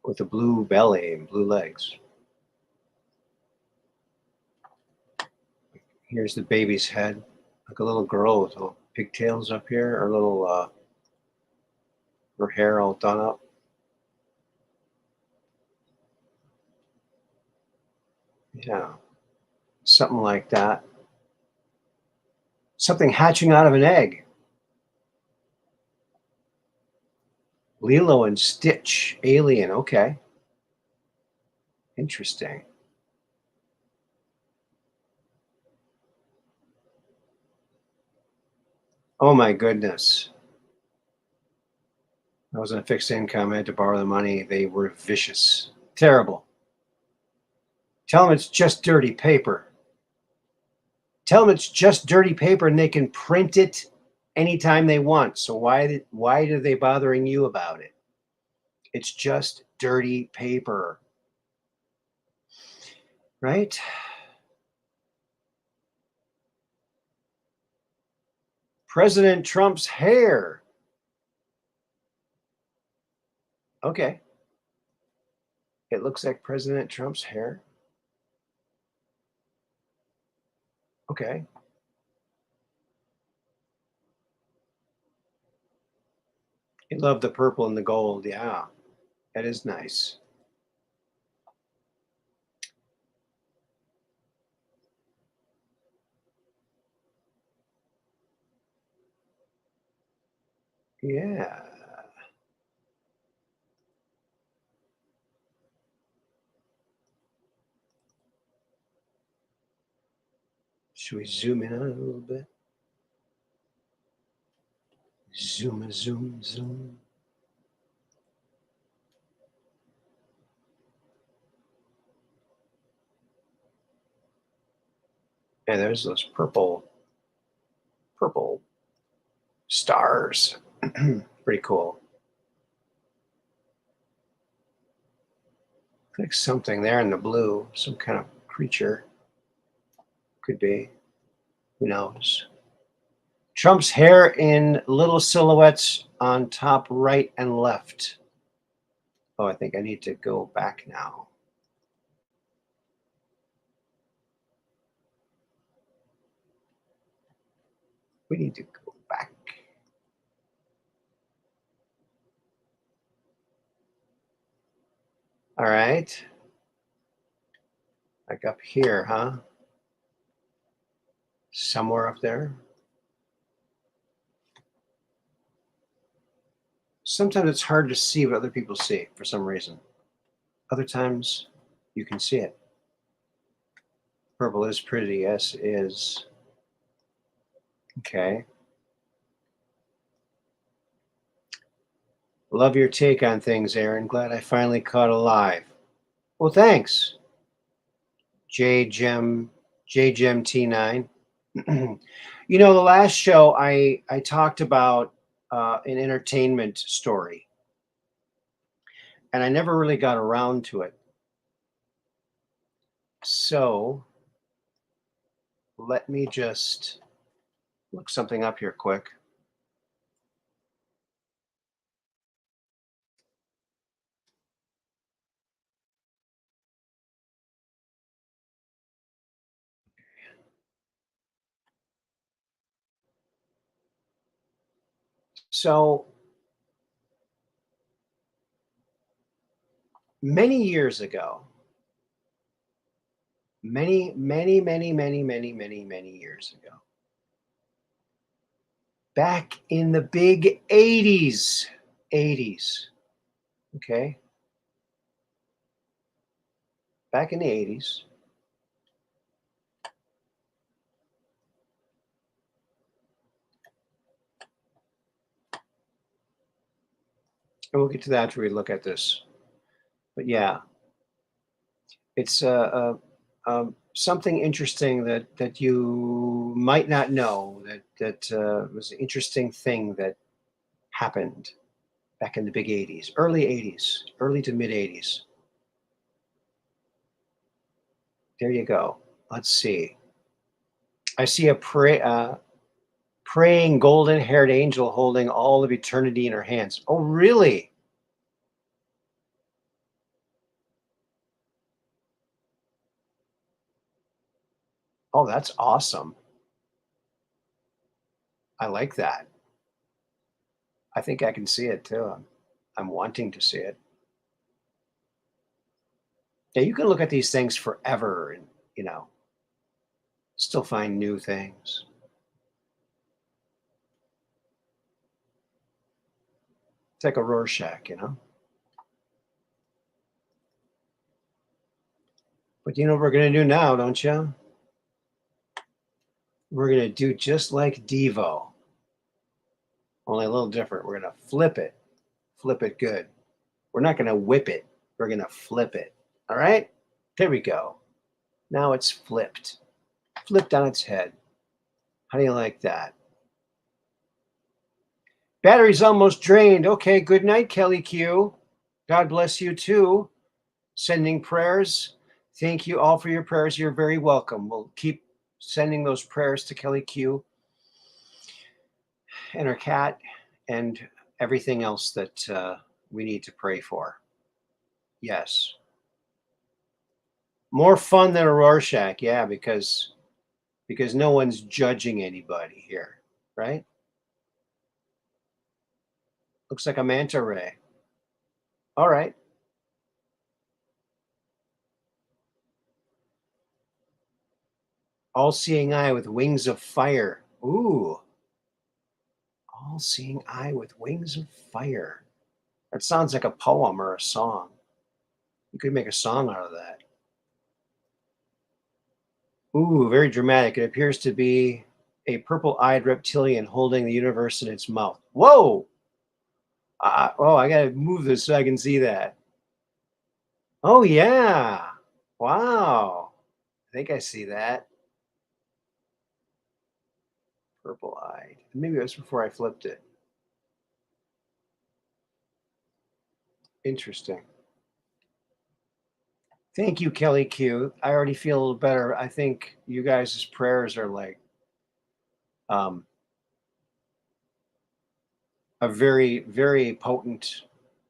with a blue belly and blue legs. Here's the baby's head, like a little girl with little pigtails up here, or little, her hair all done up. Yeah, something like that. Something hatching out of an egg. Lilo and Stitch, alien, okay. Interesting. Oh my goodness. I was on fixed income. I had to borrow the money. They were vicious. Terrible. Tell them it's just dirty paper. Tell them it's just dirty paper and they can print it anytime they want. So why are they bothering you about it? It's just dirty paper. Right? President Trump's hair. Okay. It looks like President Trump's hair. Okay. You love the purple and the gold. Yeah, that is nice. Yeah. Should we zoom in on it a little bit? Zoom, zoom, zoom. And there's those purple stars. Pretty cool. Like something there in the blue, some kind of creature. Could be. Who knows? Trump's hair in little silhouettes on top right and left. Oh, I think I need to go back now. We need to go back. All right. Like up here, huh? Somewhere up there. Sometimes it's hard to see what other people see for some reason. Other times you can see it. Purple is pretty, yes, it is. Okay. Love your take on things, Aaron. Glad I finally caught alive. Well, thanks. JGem T9. You know, the last show I talked about an entertainment story, and I never really got around to it. So let me just look something up here quick. So many years ago, many years ago, back in the big 80s, okay? Back in the 80s, and we'll get to that after we look at this. But yeah, it's something interesting that you might not know that was an interesting thing that happened back in the big 80s, early 80s, early to mid 80s. There you go. Let's see. I see a praying golden-haired angel holding all of eternity in her hands. Oh, really? Oh, that's awesome. I like that. I think I can see it too. I'm wanting to see it. Yeah, you can look at these things forever and, you know, still find new things. It's like a Rorschach, you know? But you know what we're going to do now, don't you? We're going to do just like Devo, only a little different. We're going to flip it good. We're not going to whip it. We're going to flip it. All right? There we go. Now it's flipped on its head. How do you like that? Battery's almost drained. Okay, good night, Kelly Q. God bless you too. Sending prayers. Thank you all for your prayers. You're very welcome. We'll keep sending those prayers to Kelly Q and her cat and everything else that we need to pray for. Yes. More fun than a Rorschach, yeah, because no one's judging anybody here, right? Looks like a manta ray. All right. All-seeing eye with wings of fire. Ooh. All-seeing eye with wings of fire. That sounds like a poem or a song. You could make a song out of that. Ooh, very dramatic. It appears to be a purple-eyed reptilian holding the universe in its mouth. Whoa! Oh, I gotta move this so I can see that. Oh, yeah. Wow. I think I see that. Purple-eyed. Maybe it was before I flipped it. Interesting. Thank you, Kelly Q. I already feel a little better. I think you guys' prayers are like a very, very potent,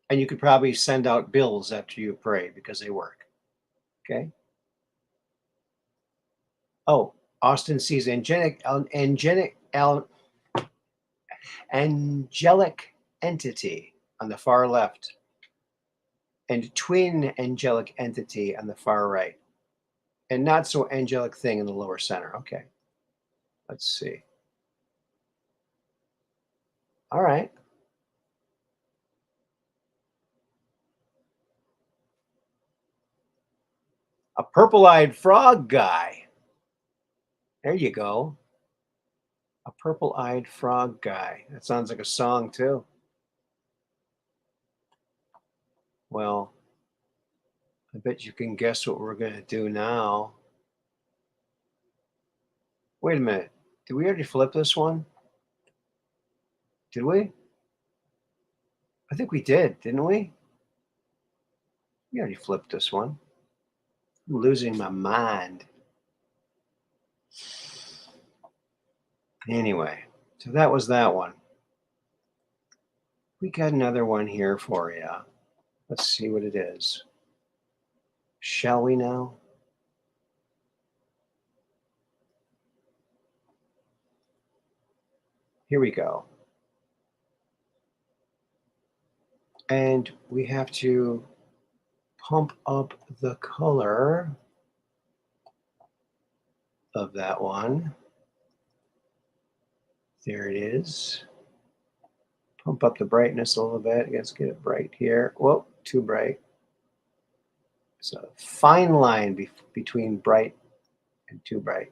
and you could probably send out bills after you pray because they work. Okay. Oh, Austin sees angelic entity on the far left and twin angelic entity on the far right, and not so angelic thing in the lower center. Okay. Let's see. All right. A purple-eyed frog guy. There you go. A purple-eyed frog guy. That sounds like a song too. Well, I bet you can guess what we're going to do now. Wait a minute. Did we already flip this one? Did we? I think we did, didn't we? We already flipped this one. I'm losing my mind. Anyway, so that was that one. We got another one here for you. Let's see what it is. Shall we now? Here we go. And we have to pump up the color of that one. There it is. Pump up the brightness a little bit. Let's get it bright here. Whoa, too bright. It's a fine line between bright and too bright.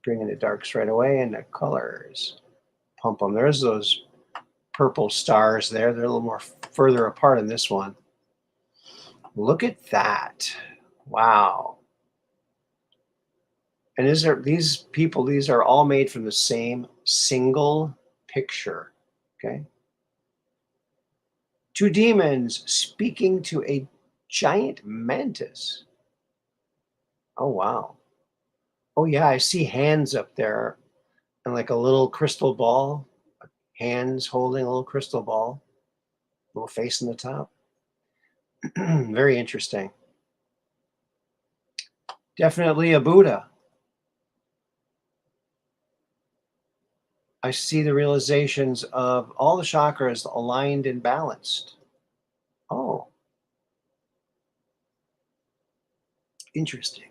Bring in the darks right away and the colors. Pump them. There's those purple stars there. They're a little more further apart in this one. Look at that. Wow. And these people, these are all made from the same single picture. Okay. Two demons speaking to a giant mantis. Oh, wow. Oh, yeah. I see hands up there and like a little crystal ball. Hands holding a little crystal ball. Little face in the top. Very interesting. Definitely a Buddha. I see the realizations of all the chakras aligned and balanced. Oh, interesting.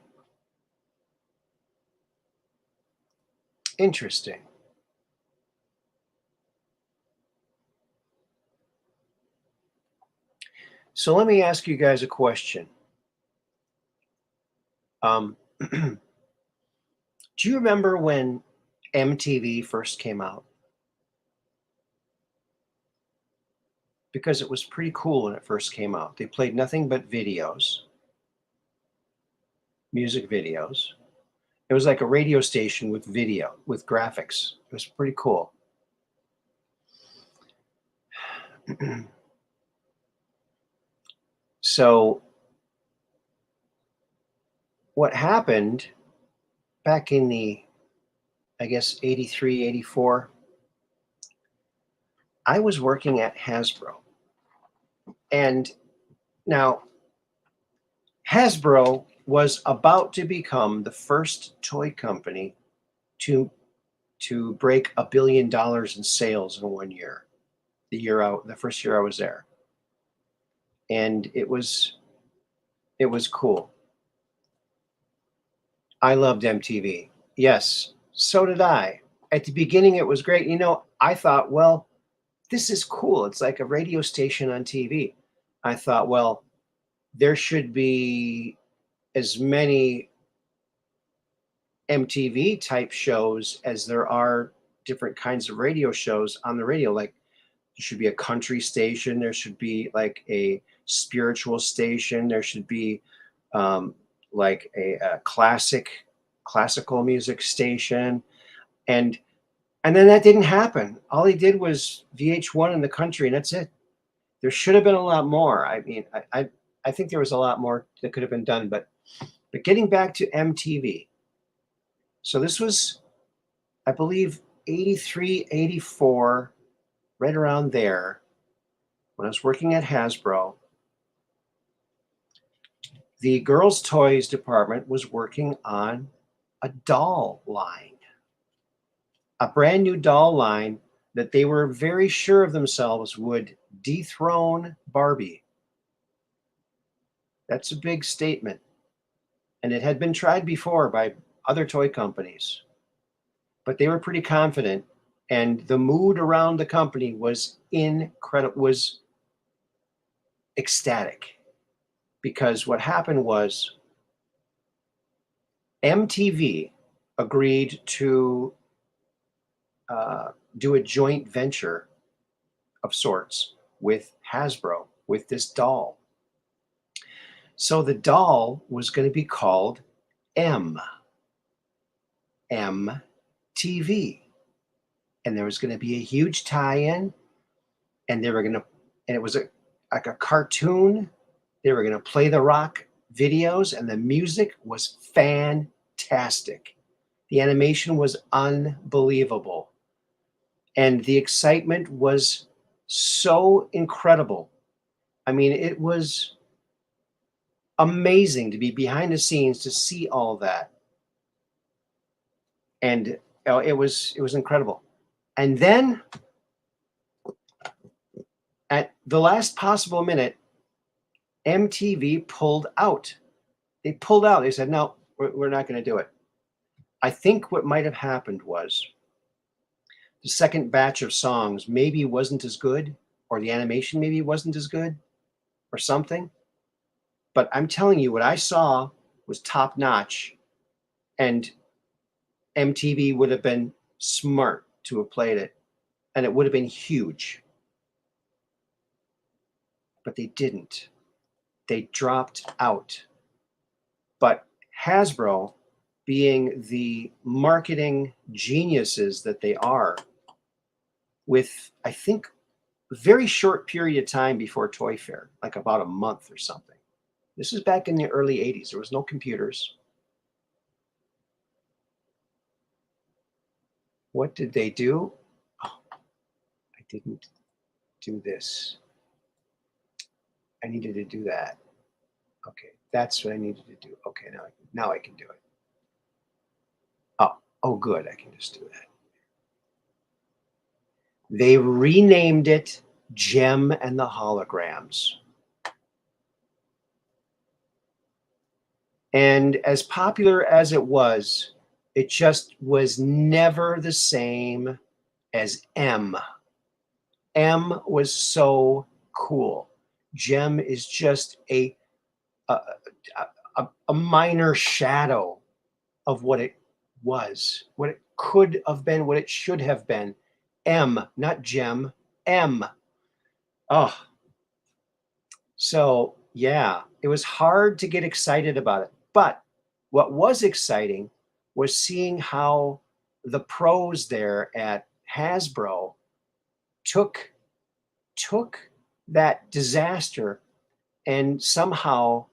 Interesting. So let me ask you guys a question. Do you remember when MTV first came out? Because it was pretty cool when it first came out. They played nothing but videos, music videos. It was like a radio station with video, with graphics. It was pretty cool. So what happened back in the, I guess, 83, 84, I was working at Hasbro. And now Hasbro was about to become the first toy company to break $1 billion in sales in 1 year. The first year I was there. And it was cool. I loved MTV. Yes, so did I. At the beginning, it was great. You know, I thought, well, this is cool. It's like a radio station on TV. I thought, well, there should be as many MTV type shows as there are different kinds of radio shows on the radio. Like there should be a country station, there should be like a spiritual station, there should be like a classical music station, and then that didn't happen. All he did was VH1 in the country, and that's it. There should have been a lot more. I mean, I think there was a lot more that could have been done, but getting back to MTV. So this was, I believe, 83, 84, right around there, when I was working at Hasbro. The girls' toys department was working on a doll line, a brand new doll line that they were very sure of themselves would dethrone Barbie. That's a big statement. And it had been tried before by other toy companies, but they were pretty confident. And the mood around the company was incredible, was ecstatic, because what happened was MTV agreed to do a joint venture of sorts with Hasbro with this doll. So the doll was going to be called MTV. And there was going to be a huge tie-in, and it was like a cartoon. They were going to play the rock videos, and the music was fantastic. The animation was unbelievable. And the excitement was so incredible. I mean, it was amazing to be behind the scenes to see all that. And it was incredible. And then at the last possible minute, MTV pulled out. They pulled out. They said, no, we're not going to do it. I think what might have happened was the second batch of songs maybe wasn't as good, or the animation maybe wasn't as good, or something. But I'm telling you, what I saw was top notch, and MTV would have been smart to have played it, and it would have been huge. But they didn't. They dropped out. But Hasbro, being the marketing geniuses that they are, with, I think, a very short period of time before Toy Fair, like about a month or something. This is back in the early 80s. There was no computers. What did they do? Oh, I didn't do this. I needed to do that. Okay, that's what I needed to do. Okay, now I can do it. Oh, good. I can just do that. They renamed it Jem and the Holograms. And as popular as it just was never the same as M. M was so cool. Jem is just a minor shadow of what it was, what it could have been, what it should have been. M, not Gem, M. Oh, so yeah, it was hard to get excited about it. But what was exciting was seeing how the pros there at Hasbro took that disaster and somehow,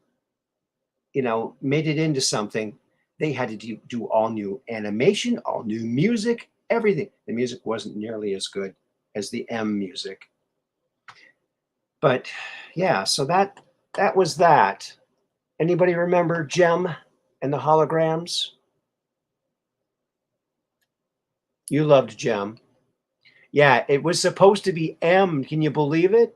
made it into something. They had to do all new animation, all new music, everything. The music wasn't nearly as good as the M music. But yeah, so that was that. Anybody remember Jem and the Holograms? You loved Jem. Yeah, it was supposed to be M. Can you believe it?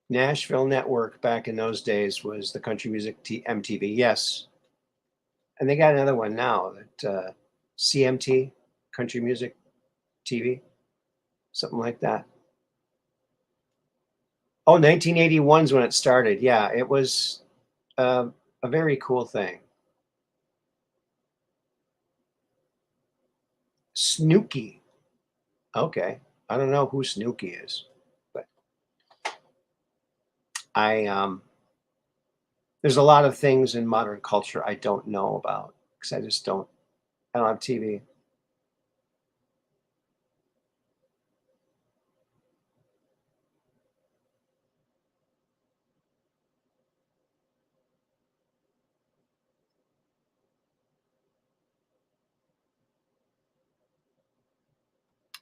Nashville Network back in those days was the country music MTV. Yes. And they got another one now, that CMT, Country Music TV, something like that. Oh, 1981 is when it started. Yeah, it was a very cool thing. Snooky. Okay. I don't know who Snooky is, but I there's a lot of things in modern culture I don't know about because I don't have TV.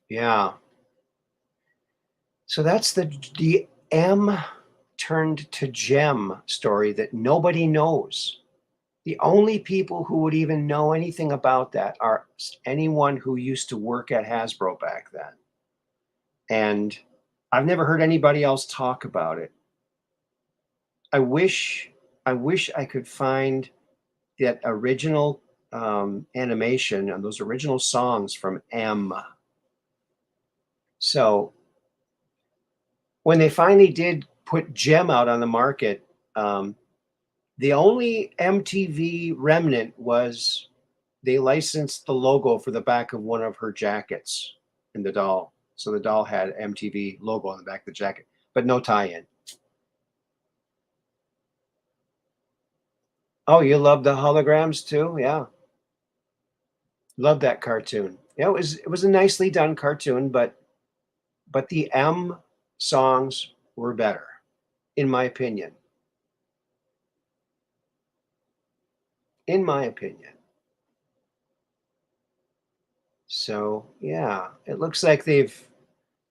Yeah. So that's the M turned to gem story that nobody knows. The only people who would even know anything about that are anyone who used to work at Hasbro back then. And I've never heard anybody else talk about it. I wish I wish I could find that original animation and those original songs from M. So when they finally did put Gem out on the market, um, the only MTV remnant was they licensed the logo for the back of one of her jackets in the doll. So the doll had MTV logo on the back of the jacket, but no tie-in. Oh, you love the holograms too? Yeah. Love that cartoon. Yeah, it was a nicely done cartoon, but the M songs were better, in my opinion. In my opinion. So yeah, it looks like they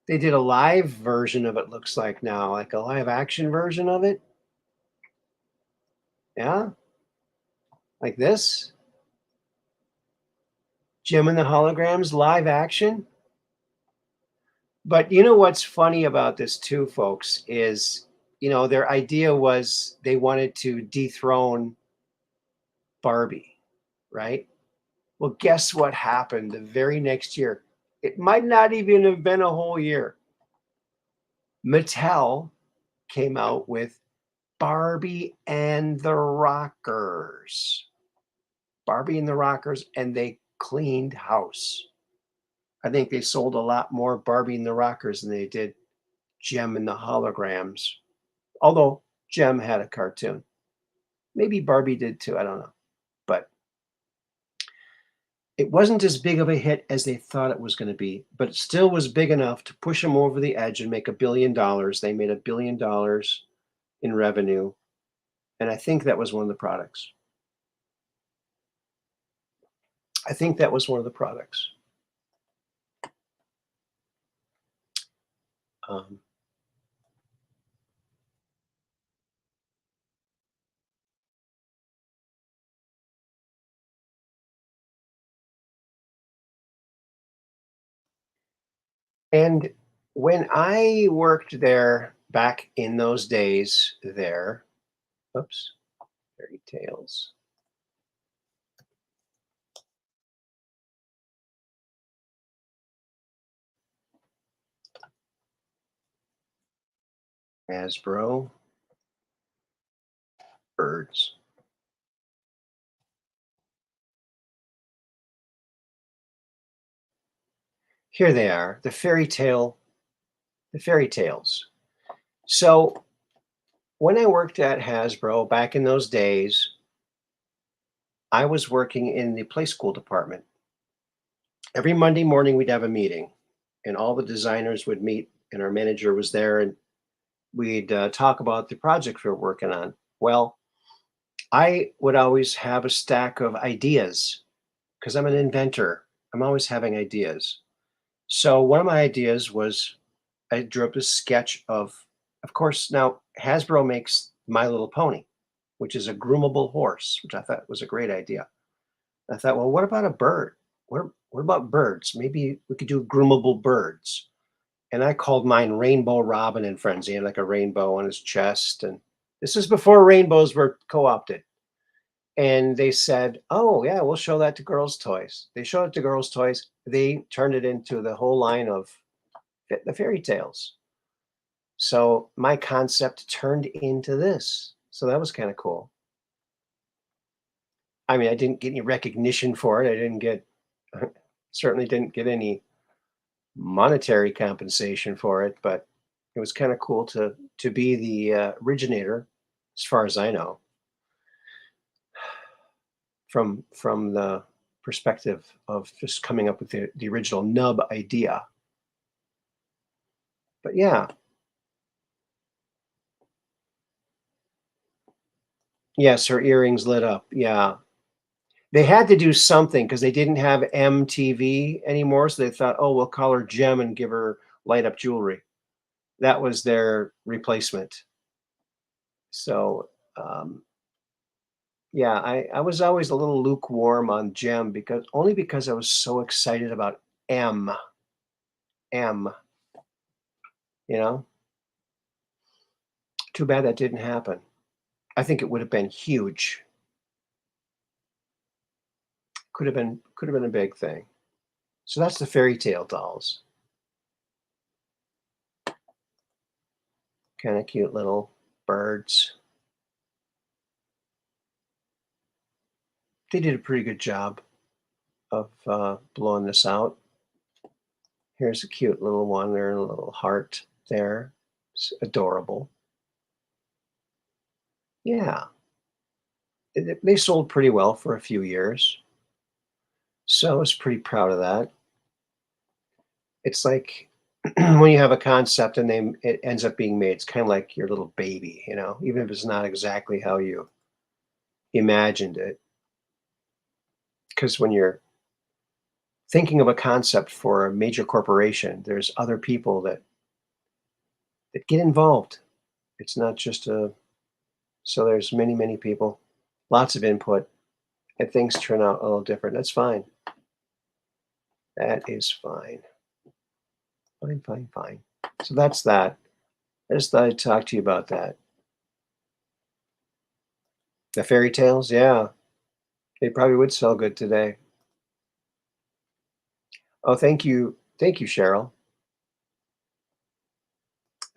did a live version of it, looks like now, like a live action version of it. Yeah, like this. Jim and the Holograms live action. But you know what's funny about this too, folks, is their idea was they wanted to dethrone Barbie, right? Well, guess what happened the very next year? It might not even have been a whole year. Mattel came out with Barbie and the Rockers. Barbie and the Rockers, and they cleaned house. I think they sold a lot more Barbie and the Rockers than they did Gem and the Holograms. Although Gem had a cartoon. Maybe Barbie did too, I don't know. But it wasn't as big of a hit as they thought it was going to be, but it still was big enough to push them over the edge and make $1 billion. They made $1 billion in revenue, and I think that was one of the products. I think that was one of the products. Um, and when I worked there back in those days, oops, fairy tales. Hasbro birds. Here they are, the fairy tales. So when I worked at Hasbro back in those days, I was working in the play school department. Every Monday morning, we'd have a meeting, and all the designers would meet, and our manager was there, and we'd talk about the projects we were working on. Well, I would always have a stack of ideas because I'm an inventor. I'm always having ideas. So one of my ideas was I drew up a sketch of course, now Hasbro makes My Little Pony, which is a groomable horse, which I thought was a great idea. I thought, well, what about a bird? What about birds? Maybe we could do groomable birds. And I called mine Rainbow Robin and Friends. He had like a rainbow on his chest. And this is before rainbows were co opted. And they said, oh, yeah, we'll show that to Girls' Toys. They showed it to Girls' Toys. They turned it into the whole line of the fairy tales. So my concept turned into this. So that was kind of cool. I mean, I didn't get any recognition for it. I didn't get, certainly didn't get any monetary compensation for it, but it was kind of cool to be the originator, as far as I know, from the perspective of just coming up with the original nub idea. But yeah, yes, her earrings lit up. Yeah, they had to do something because they didn't have MTV anymore, so they thought, oh, we'll call her Gem and give her light up jewelry. That was their replacement. So yeah, I was always a little lukewarm on Gem because I was so excited about M. M, you know? Too bad that didn't happen. I think it would have been huge. Could have been a big thing. So that's the fairy tale dolls. Kind of cute little birds. They did a pretty good job of blowing this out. Here's a cute little one. There's a little heart there. It's adorable. Yeah, they sold pretty well for a few years. So I was pretty proud of that. It's like when you have a concept and it ends up being made, it's kind of like your little baby, even if it's not exactly how you imagined it. Because when you're thinking of a concept for a major corporation, there's other people that get involved. It's not just so there's many people, lots of input, and things turn out a little different. That's fine. That is fine. Fine. So that's that. I just thought I'd talk to you about that. The fairy tales, yeah, they probably would sell good today. Oh, thank you. Thank you, Cheryl.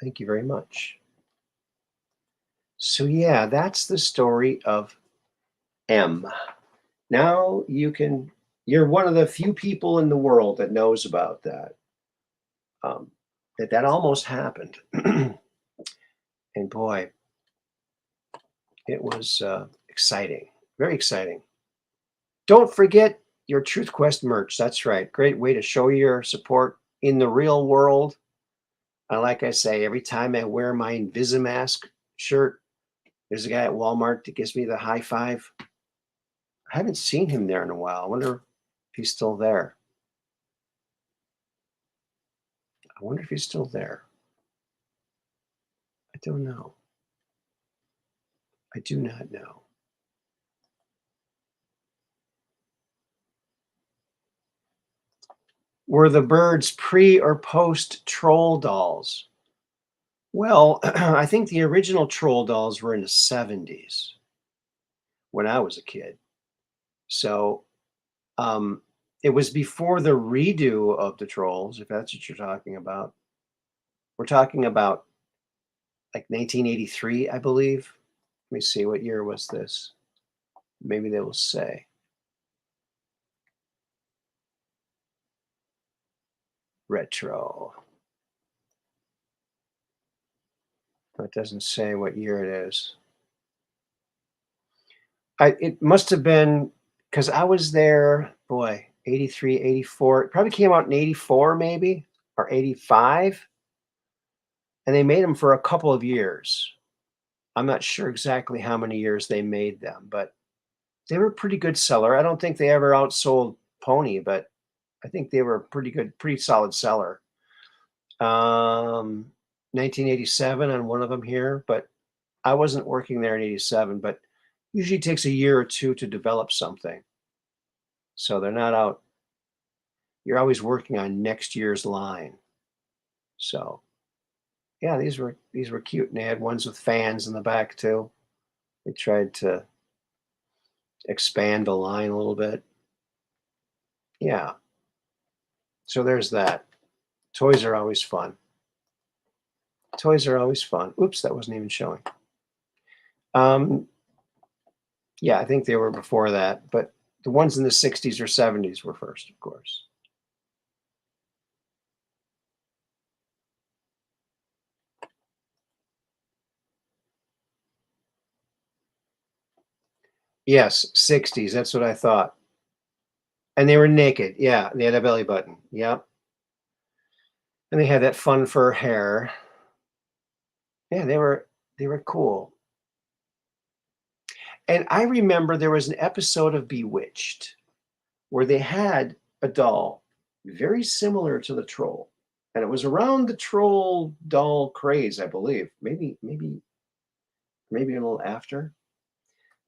Thank you very much. So yeah, that's the story of M. Now you're one of the few people in the world that knows about that. That almost happened. And boy, it was exciting. Very exciting. Don't forget your Truth Quest merch. That's right. Great way to show your support in the real world. Like I say, every time I wear my Invisimask shirt, there's a guy at Walmart that gives me the high five. I haven't seen him there in a while. I wonder if he's still there. I wonder if he's still there. I don't know. I do not know. Were the birds pre or post troll dolls? Well, I think the original troll dolls were in the 70s when I was a kid. So um, it was before the redo of the trolls, if that's what you're talking about. We're talking about like 1983, I believe. Let me see, what year was this? Maybe they will say. Retro. It doesn't say what year it is. It must have been because I was there, boy, 83, 84. It probably came out in 84, maybe, or 85. And they made them for a couple of years. I'm not sure exactly how many years they made them, but they were a pretty good seller. I don't think they ever outsold Pony, but I think they were a pretty solid seller. 1987 on one of them here, but I wasn't working there in 87, but usually takes a year or two to develop something. So they're not out. You're always working on next year's line. So yeah, these were cute, and they had ones with fans in the back too. They tried to expand the line a little bit. Yeah. So there's that. Toys are always fun. Toys are always fun. Oops, that wasn't even showing. Um, yeah, I think they were before that, but the ones in the 60s or 70s were first, of course. Yes, 60s. That's what I thought. And they were naked. Yeah, they had a belly button. Yep. And they had that fun fur hair. Yeah, they were cool. And I remember there was an episode of Bewitched where they had a doll very similar to the troll. And it was around the troll doll craze, I believe. Maybe a little after.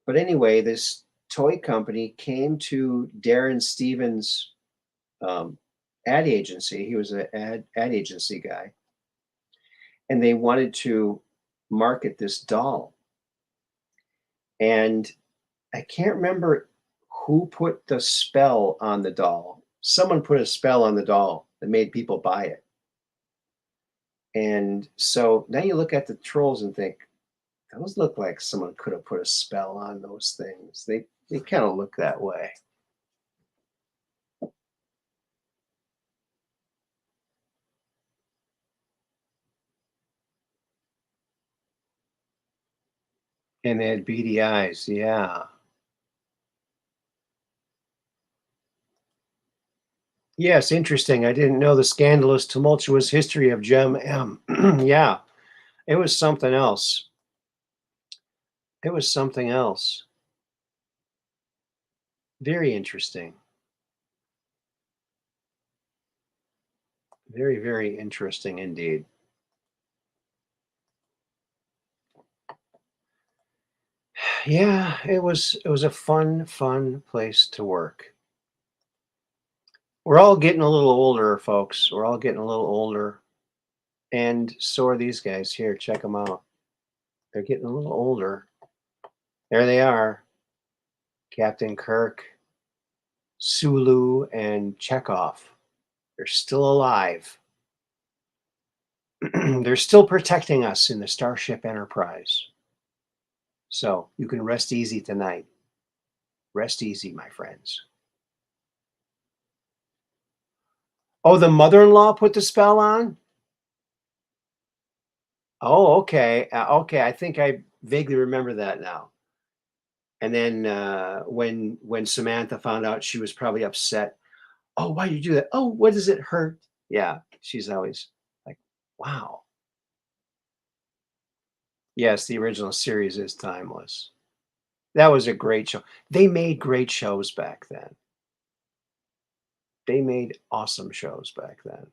But anyway, this toy company came to Darren Stevens' um, ad agency. He was an ad agency guy, and they wanted to market this doll. And I can't remember who put the spell on the doll. Someone put a spell on the doll that made people buy it. And so now you look at the trolls and think, those look like someone could have put a spell on those things. They kind of look that way. And they had beady eyes. Yeah. Yes, interesting. I didn't know the scandalous, tumultuous history of Gem M. Yeah, it was something else. It was something else. Very interesting. Very, very interesting indeed. Yeah, it was a fun place to work. We're all getting a little older, folks. We're all getting a little older. And so are these guys here. Check them out. They're getting a little older. There they are. Captain Kirk, Sulu, and Chekhov. They're still alive. They're still protecting us in the Starship Enterprise. So you can rest easy tonight. Rest easy, my friends. Oh, the mother-in-law put the spell on? Oh, okay. Okay, I think I vaguely remember that now. And then when Samantha found out, she was probably upset. Oh, why did you do that? Oh, what does it hurt? Yeah, she's always like, wow. Yes, the original series is timeless. That was a great show. They made great shows back then. They made awesome shows back then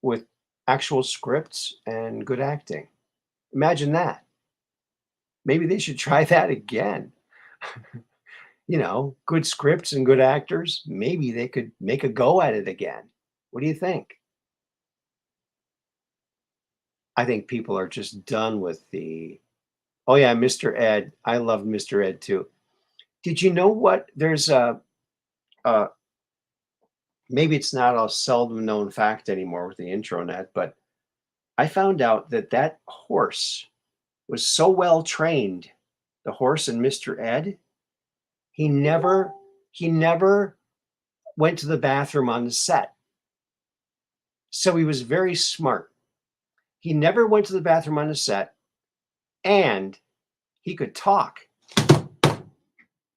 with actual scripts and good acting. Imagine that. Maybe they should try that again. Good scripts and good actors. Maybe they could make a go at it again. What do you think? I think people are just done with the, oh yeah, Mr. Ed. I love Mr. Ed too. Did you know what? There's a maybe it's not a seldom known fact anymore with the intranet, but I found out that that horse was so well trained, the horse in Mr. Ed, he never went to the bathroom on the set. So he was very smart. He never went to the bathroom on the set, and he could talk. You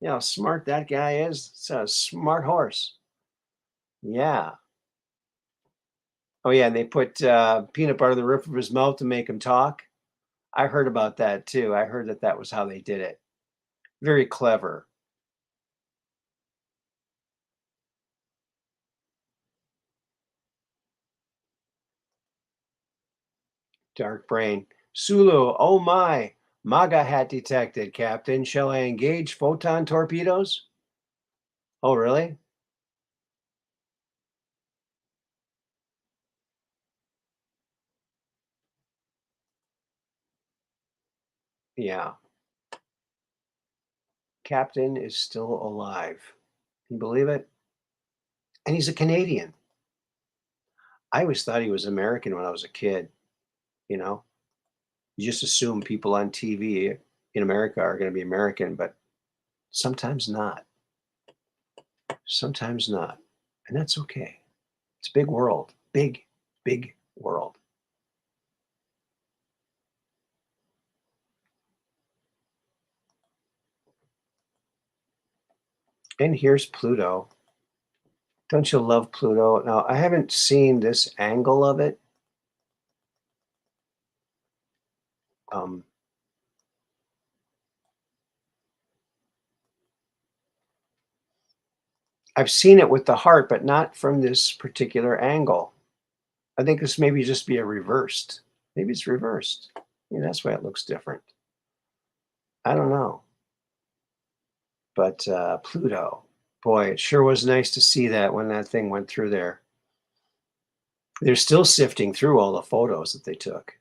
know how smart that guy is? It's a smart horse. Yeah. Oh, yeah, and they put peanut butter in the roof of his mouth to make him talk. I heard about that too. I heard that that was how they did it. Very clever. Dark brain. Sulu, oh my. MAGA hat detected, Captain. Shall I engage photon torpedoes? Oh, really? Yeah. Captain is still alive. Can you believe it? And he's a Canadian. I always thought he was American when I was a kid. You know, you just assume people on TV in America are going to be American, but sometimes not. Sometimes not. And that's okay. It's a big world. Big, big world. And here's Pluto. Don't you love Pluto? Now, I haven't seen this angle of it. I've seen it with the heart, but not from this particular angle. I think this maybe just be a reversed. Maybe it's reversed. That's why it looks different. I don't know. But Pluto, boy, it sure was nice to see that when that thing went through there. They're still sifting through all the photos that they took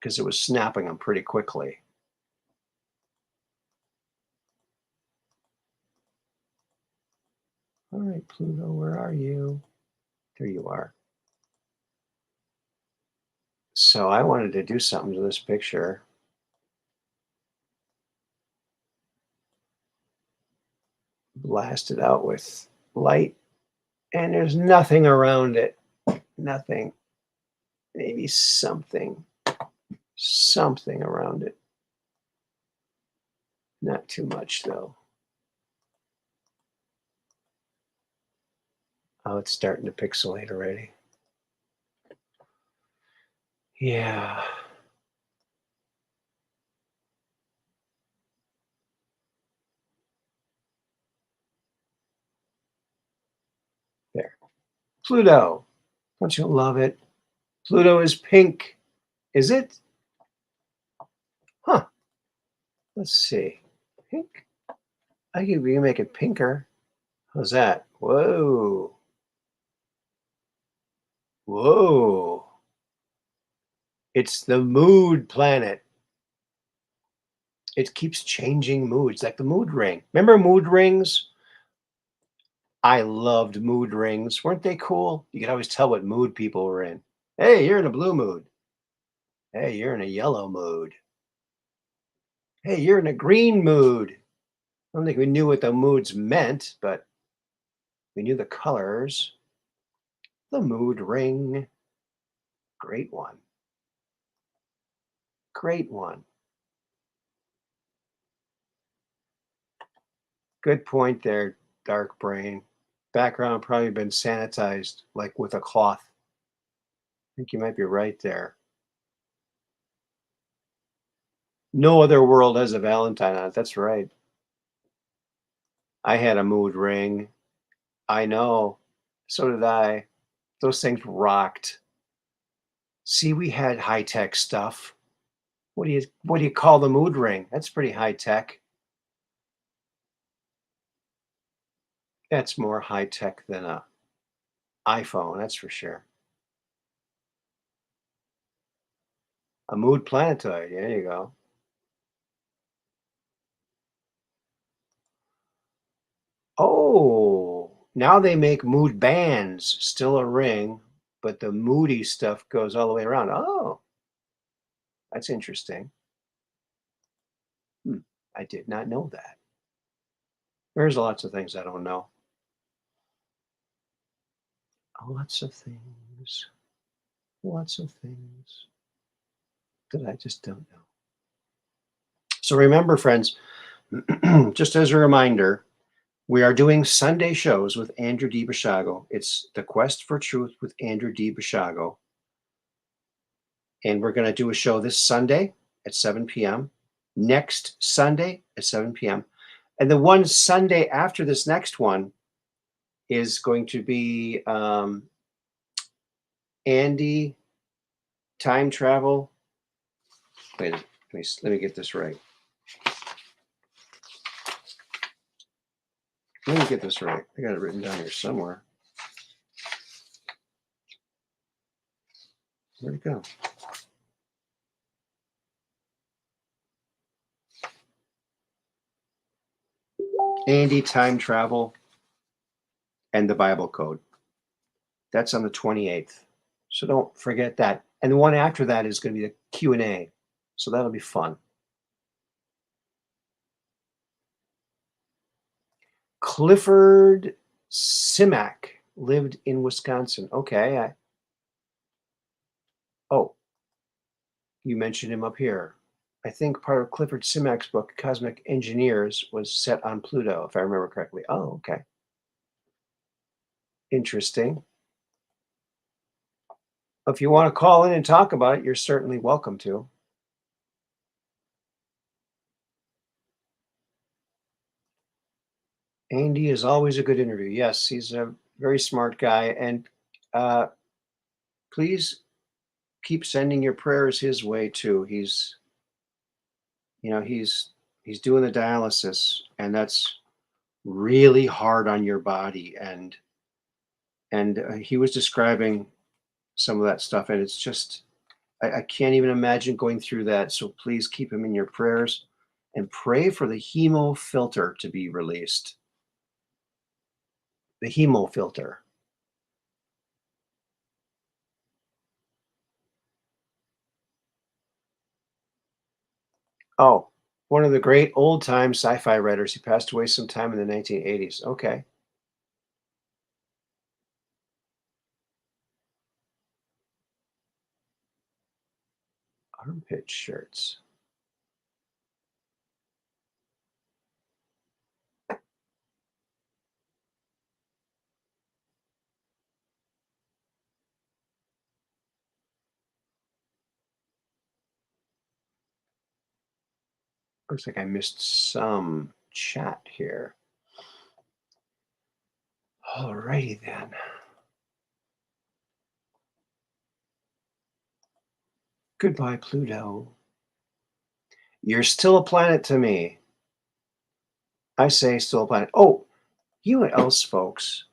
because it was snapping them pretty quickly. All right, Pluto, where are you? There you are. So I wanted to do something to this picture. Blast it out with light, and there's nothing around it. Nothing. Maybe something around it. Not too much, though. Oh, it's starting to pixelate already. Yeah. There. Pluto. Don't you love it? Pluto is pink. Is it? Huh. Let's see. Pink. We can make it pinker. How's that? Whoa. Whoa. It's the mood planet. It keeps changing moods, like the mood ring. Remember mood rings? I loved mood rings. Weren't they cool? You could always tell what mood people were in. Hey, you're in a blue mood. Hey, you're in a yellow mood. Hey, you're in a green mood. I don't think we knew what the moods meant, but we knew the colors. The mood ring. Great one. Great one. Good point there, Dark Brain. Background probably been sanitized, like with a cloth. I think you might be right there. No other world has a Valentine on it. That's right. I had a mood ring. I know. So did I. Those things rocked. See, we had high-tech stuff. What do you call the mood ring? That's pretty high-tech. That's more high-tech than a iPhone, that's for sure. A mood planetoid. There you go. Oh, now they make mood bands. Still a ring, but the moody stuff goes all the way around. Oh, that's interesting. I did not know that. There's lots of things I don't know. Lots of things. Lots of things that I just don't know. So remember, friends, just as a reminder, we are doing Sunday shows with Andrew D. Bashago. It's The Quest for Truth with Andrew D. Bashago. And we're going to do a show this Sunday at 7 p.m. Next Sunday at 7 p.m. And the one Sunday after this next one is going to be Andy Time Travel. Wait, let me get this right. Let me get this right. I got it written down here somewhere. Where'd it go? Andy Time Travel and the Bible Code. That's on the 28th. So don't forget that. And the one after that is going to be the Q&A. So that'll be fun. Clifford Simak lived in Wisconsin. Okay. Oh, you mentioned him up here. I think part of Clifford Simak's book, Cosmic Engineers, was set on Pluto, if I remember correctly. Oh, okay. Interesting. If you want to call in and talk about it, you're certainly welcome to. Andy is always a good interview. Yes, he's a very smart guy. And uh, please keep sending your prayers his way too. He's doing the dialysis, and that's really hard on your body. And he was describing some of that stuff, and it's just I can't even imagine going through that. So please keep him in your prayers and pray for the hemo filter to be released. The hemo filter. Oh, one of the great old time sci-fi writers. He passed away sometime in the 1980s. Okay. Armpit shirts. Looks like I missed some chat here. Alrighty then. Goodbye, Pluto. You're still a planet to me. I say still a planet. Oh, you know what else, folks?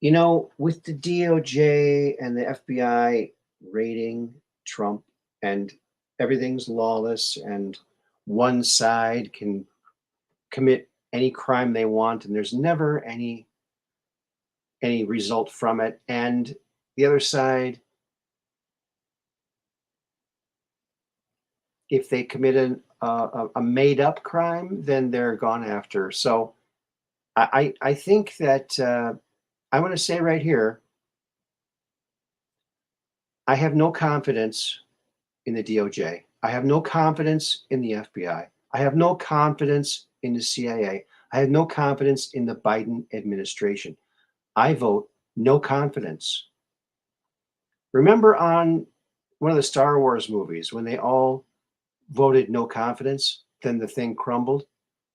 With the DOJ and the FBI raiding Trump and everything's lawless and one side can commit any crime they want and there's never any result from it, and the other side, if they commit a made up crime, then they're gone after. So I think that I'm going to say right here, I have no confidence in the DOJ. I have no confidence in the FBI. I have no confidence in the CIA. I have no confidence in the Biden administration. I vote no confidence. Remember on one of the Star Wars movies when they all voted no confidence, then the thing crumbled?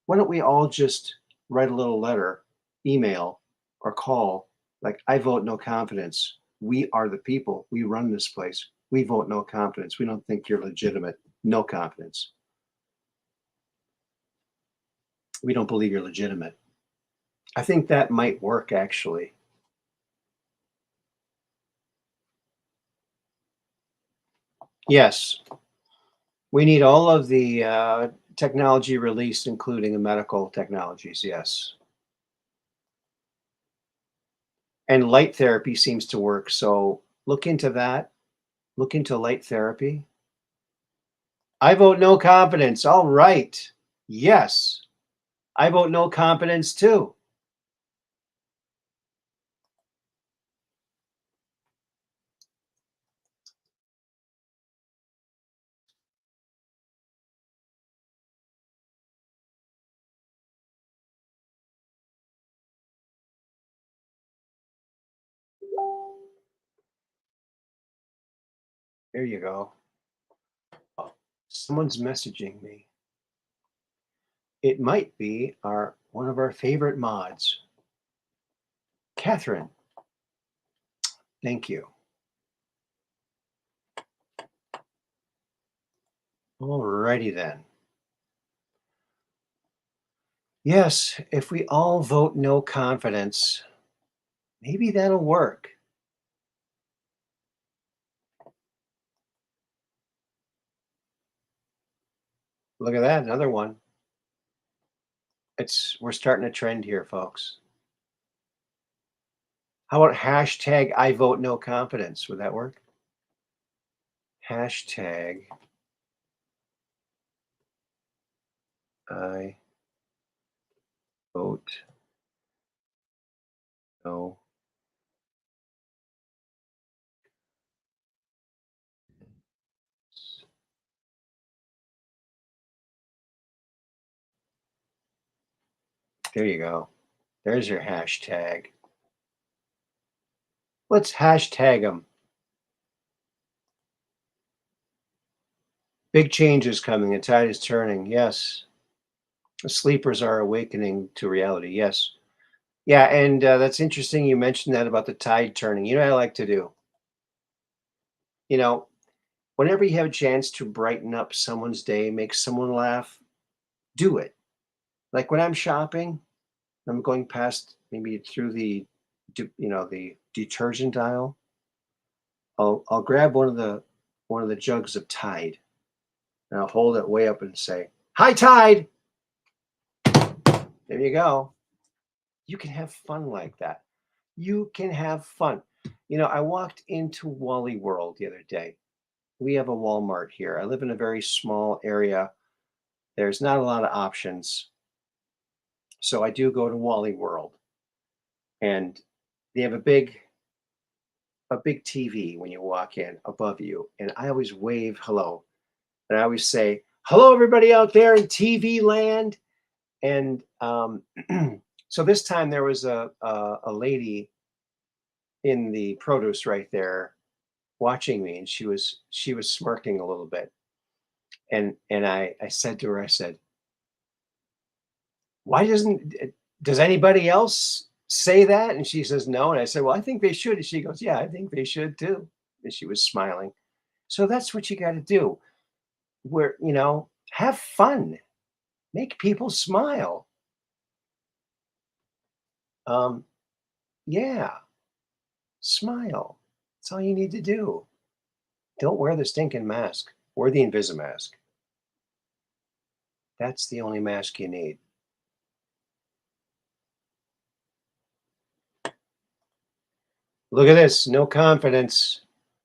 Why don't we all just write a little letter, email, or call like, I vote no confidence. We are the people. We run this place. We vote no confidence. We don't think you're legitimate. No confidence. We don't believe you're legitimate. I think that might work actually. Yes, we need all of the technology released, including the medical technologies. Yes. And light therapy seems to work. So look into that. Look into light therapy. I vote no confidence. All right. Yes. I vote no confidence too. There you go. Oh, someone's messaging me. It might be one of our favorite mods. Catherine, thank you. Alrighty then. Yes, if we all vote no confidence, maybe that'll work. Look at that, another one. We're starting a trend here, folks. How about hashtag I vote no confidence? Would that work? Hashtag I vote no. There you go. There's your hashtag. Let's hashtag them. Big changes coming. The tide is turning. Yes. The sleepers are awakening to reality. Yes. Yeah, and that's interesting you mentioned that about the tide turning. You know what I like to do? You know, whenever you have a chance to brighten up someone's day, make someone laugh, do it. Like when I'm shopping, I'm going past maybe through the detergent aisle. I'll grab one of the jugs of Tide and I'll hold it way up and say, "Hi Tide." There you go. You can have fun like that. You can have fun. I walked into Wally World the other day. We have a Walmart here. I live in a very small area. There's not a lot of options. So I do go to Wally World and they have a big TV when you walk in above you. And I always wave hello. And I always say, "Hello, everybody out there in TV land." And so this time there was a lady in the produce right there watching me, and she was smirking a little bit. And I said to her, I said, "Why does anybody else say that?" And she says, "No." And I said, "Well, I think they should." And she goes, "Yeah, I think they should too." And she was smiling. So that's what you got to do. Have fun, make people smile. Um, yeah, smile. That's all you need to do. Don't wear the stinking mask. Wear the Invisimask. That's the only mask you need. Look at this. No confidence.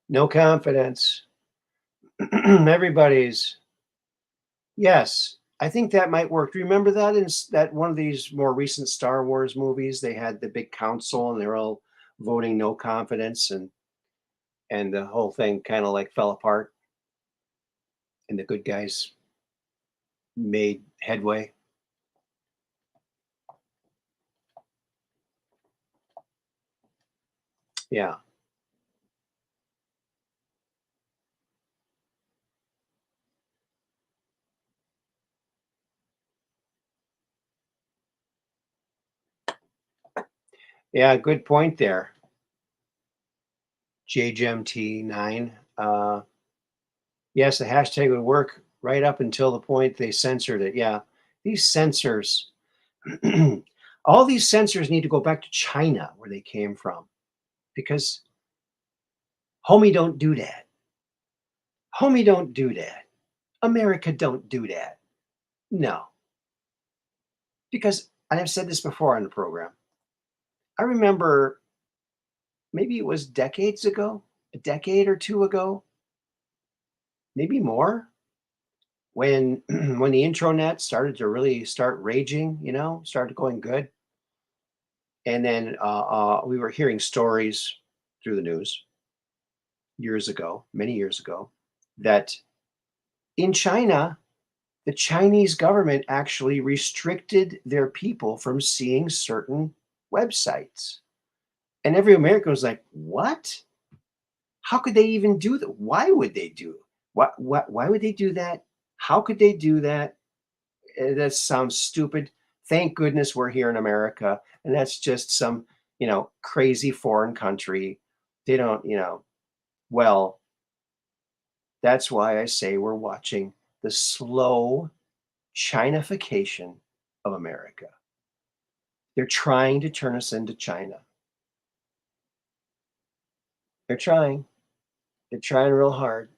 No confidence. Everybody's. Yes, I think that might work. Do you remember that that one of these more recent Star Wars movies? They had the big council and they're all voting no confidence, and the whole thing kind of like fell apart, and the good guys made headway. Yeah. Yeah, good point there. JGMT9. Yes, the hashtag would work right up until the point they censored it. Yeah. These censors, all these censors need to go back to China where they came from because homie don't do that. Homie don't do that. America don't do that. No. Because, and I've said this before on the program, I remember maybe it was decades ago, a decade or two ago, maybe more, when when the intranet started to really start raging, started going good. And then we were hearing stories through the news years ago, many years ago, that in China, the Chinese government actually restricted their people from seeing certain websites. And every American was like, "What? How could they even do that? Why would they do? Why would they do that? How could they do that? That sounds stupid. Thank goodness we're here in America, and that's just some, crazy foreign country. They don't, well, that's why I say we're watching the slow Chinification of America. They're trying to turn us into China. They're trying. They're trying real hard.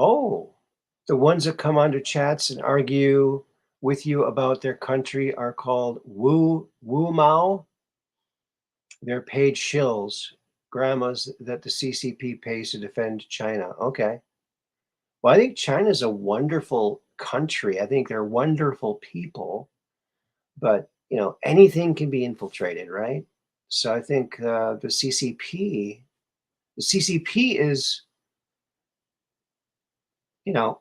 Oh, the ones that come onto chats and argue with you about their country are called Wu Mao. They're paid shills, grandmas that the CCP pays to defend China. Okay. Well, I think China's a wonderful country. I think they're wonderful people, but anything can be infiltrated, right? So I think the CCP is, you know,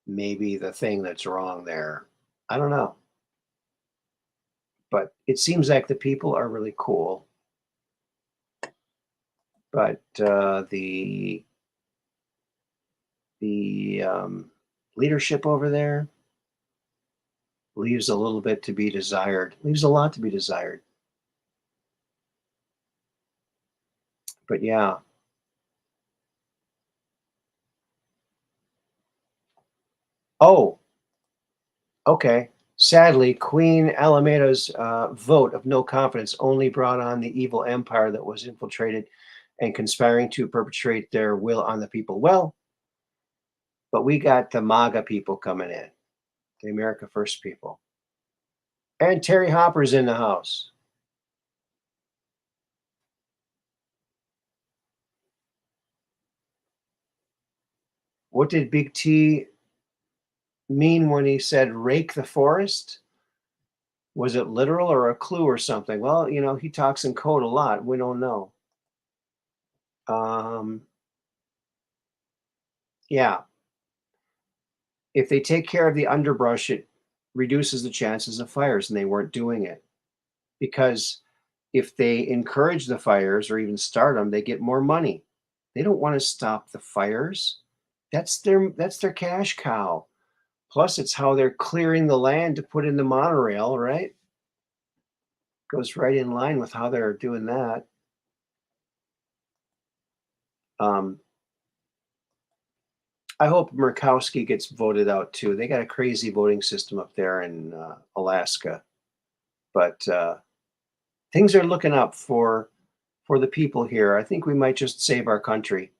maybe the thing that's wrong there. I don't know, but it seems like the people are really cool, but the leadership over there leaves a little bit to be desired. Leaves a lot to be desired. But yeah. Oh, okay. Sadly, Queen Alameda's vote of no confidence only brought on the evil empire that was infiltrated and conspiring to perpetrate their will on the people. Well, but we got the MAGA people coming in, the America First people. And Terry Hopper's in the house. What did Big T mean when he said rake the forest? Was it literal or a clue or something? Well, he talks in code a lot. We don't know. Um, yeah. If they take care of the underbrush, it reduces the chances of fires, and they weren't doing it. Because if they encourage the fires or even start them, they get more money. They don't want to stop the fires. That's their cash cow. Plus, it's how they're clearing the land to put in the monorail, right? Goes right in line with how they're doing that. Um, I hope Murkowski gets voted out too. They got a crazy voting system up there in Alaska, but things are looking up for the people here. I think we might just save our country.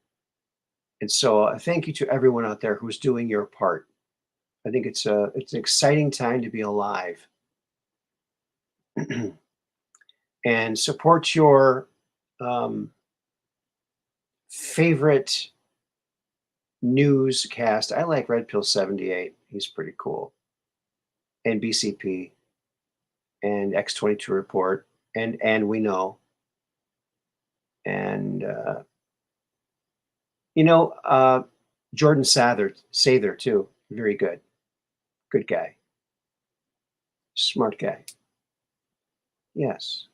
And so, thank you to everyone out there who's doing your part. I think it's an exciting time to be alive, and support your um, favorite newscast. I like Red Pill 78. He's pretty cool, and BCP and X22 Report, and we know, and Jordan Sather too. Very good guy, smart guy. Yes.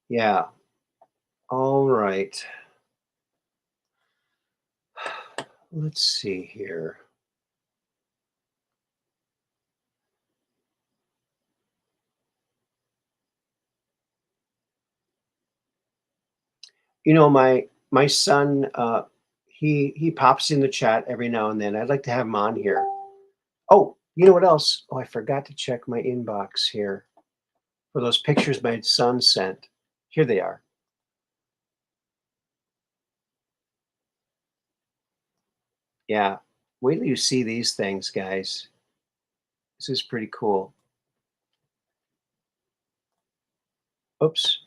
Yeah. All right. Let's see here. My son, he pops in the chat every now and then. I'd like to have him on here. Oh, you know what else? Oh, I forgot to check my inbox here for those pictures my son sent. Here they are. Yeah. Wait till you see these things, guys. This is pretty cool. Oops.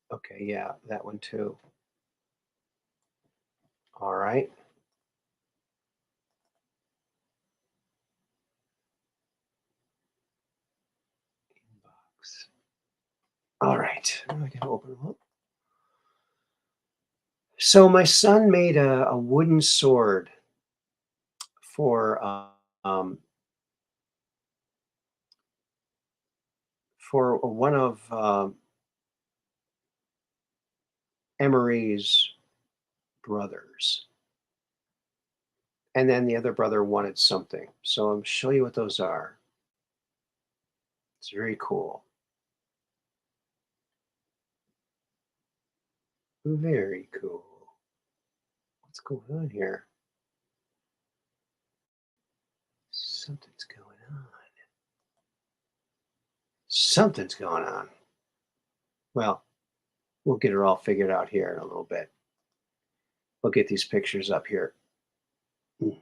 Okay, yeah, that one too. All right. Inbox. All right. Now I can open them up. So my son made a wooden sword for um, for one of Emery's brothers, and then the other brother wanted something. So I'll show you what those are. It's very cool. Very cool. What's going on here? Something's going on. Something's going on. Well, we'll get it all figured out here in a little bit. We'll get these pictures up here. Mm.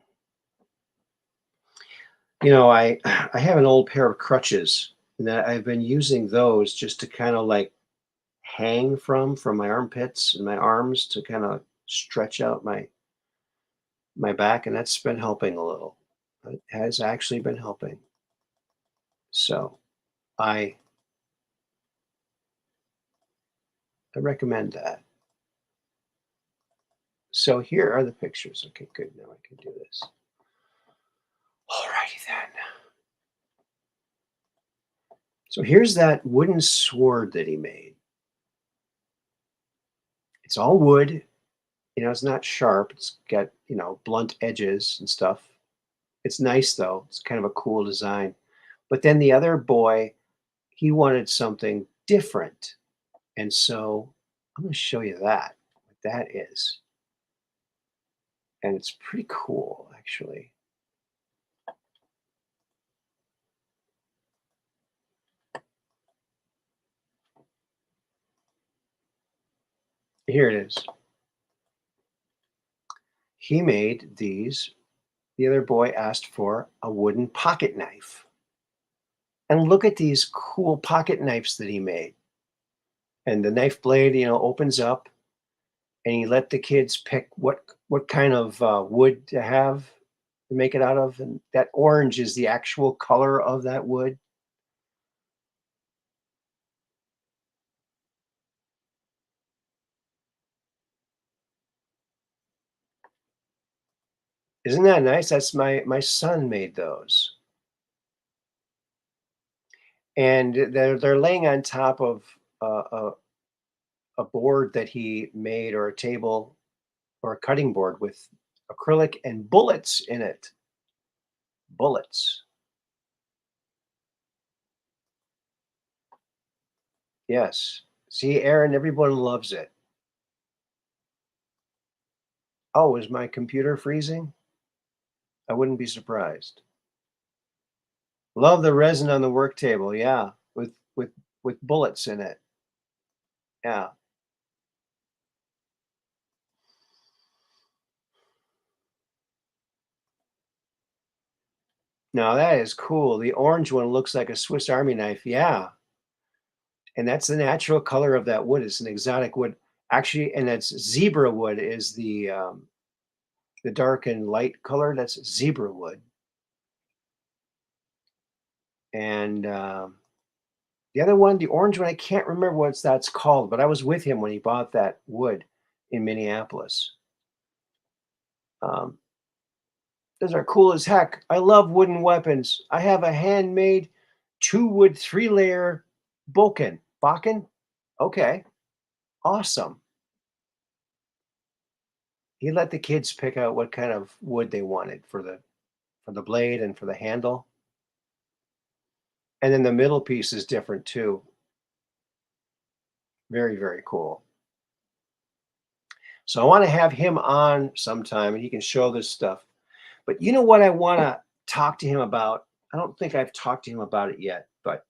You know, I have an old pair of crutches, and that I've been using those just to kind of like hang from my armpits and my arms to kind of stretch out my back, and that's been helping a little. It has actually been helping. So I I recommend that. So here are the pictures. Okay, good. Now I can do this. All righty then. So here's that wooden sword that he made. It's all wood. You know, it's not sharp. It's got, blunt edges and stuff. It's nice though. It's kind of a cool design. But then the other boy, he wanted something different. And so I'm going to show you what that is. And it's pretty cool, actually. Here it is. He made these. The other boy asked for a wooden pocket knife. And look at these cool pocket knives that he made. And the knife blade, opens up, and you let the kids pick what kind of wood to have to make it out of. And that orange is the actual color of that wood. Isn't that nice? That's my son made those. And they're laying on top of a board that he made, or a table, or a cutting board with acrylic and bullets in it. Bullets. Yes. See, Aaron, everyone loves it. Oh, is my computer freezing? I wouldn't be surprised. Love the resin on the work table. Yeah, with bullets in it. Yeah. Now that is cool. The orange one looks like a Swiss Army knife. Yeah. And that's the natural color of that wood. It's an exotic wood. Actually, and that's zebra wood is the dark and light color. That's zebra wood. And the other one, the orange one, I can't remember what that's called, but I was with him when he bought that wood in Minneapolis. Um, those are cool as heck. I love wooden weapons. I have a handmade 2 wood 3-layer bokken. Bokken? Okay, awesome. He let the kids pick out what kind of wood they wanted for the blade and for the handle. And then the middle piece is different too. Very, very cool. So I want to have him on sometime and he can show this stuff. But you know what I want to talk to him about? I don't think I've talked to him about it yet, but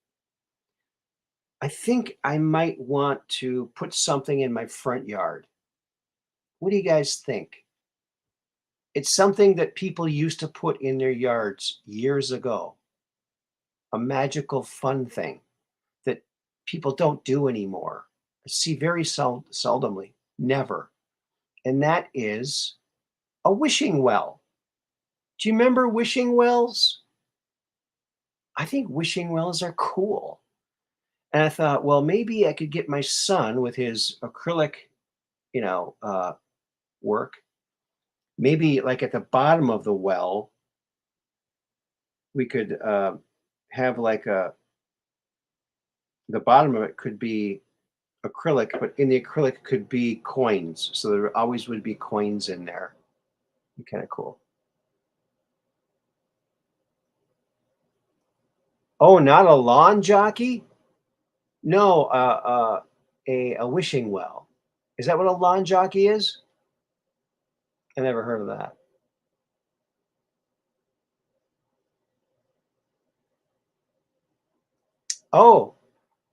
I think I might want to put something in my front yard. What do you guys think? It's something that people used to put in their yards years ago. A magical fun thing that people don't do anymore. I see very seldomly, never. And that is a wishing well. Do you remember wishing wells? I think wishing wells are cool. And I thought, well, maybe I could get my son with his acrylic, you know, uh, work. Maybe like at the bottom of the well, we could have like the bottom of it could be acrylic, but in the acrylic could be coins. So there always would be coins in there. Be kind of cool. Oh, not a lawn jockey? No, a wishing well. Is that what a lawn jockey is? I never heard of that. Oh,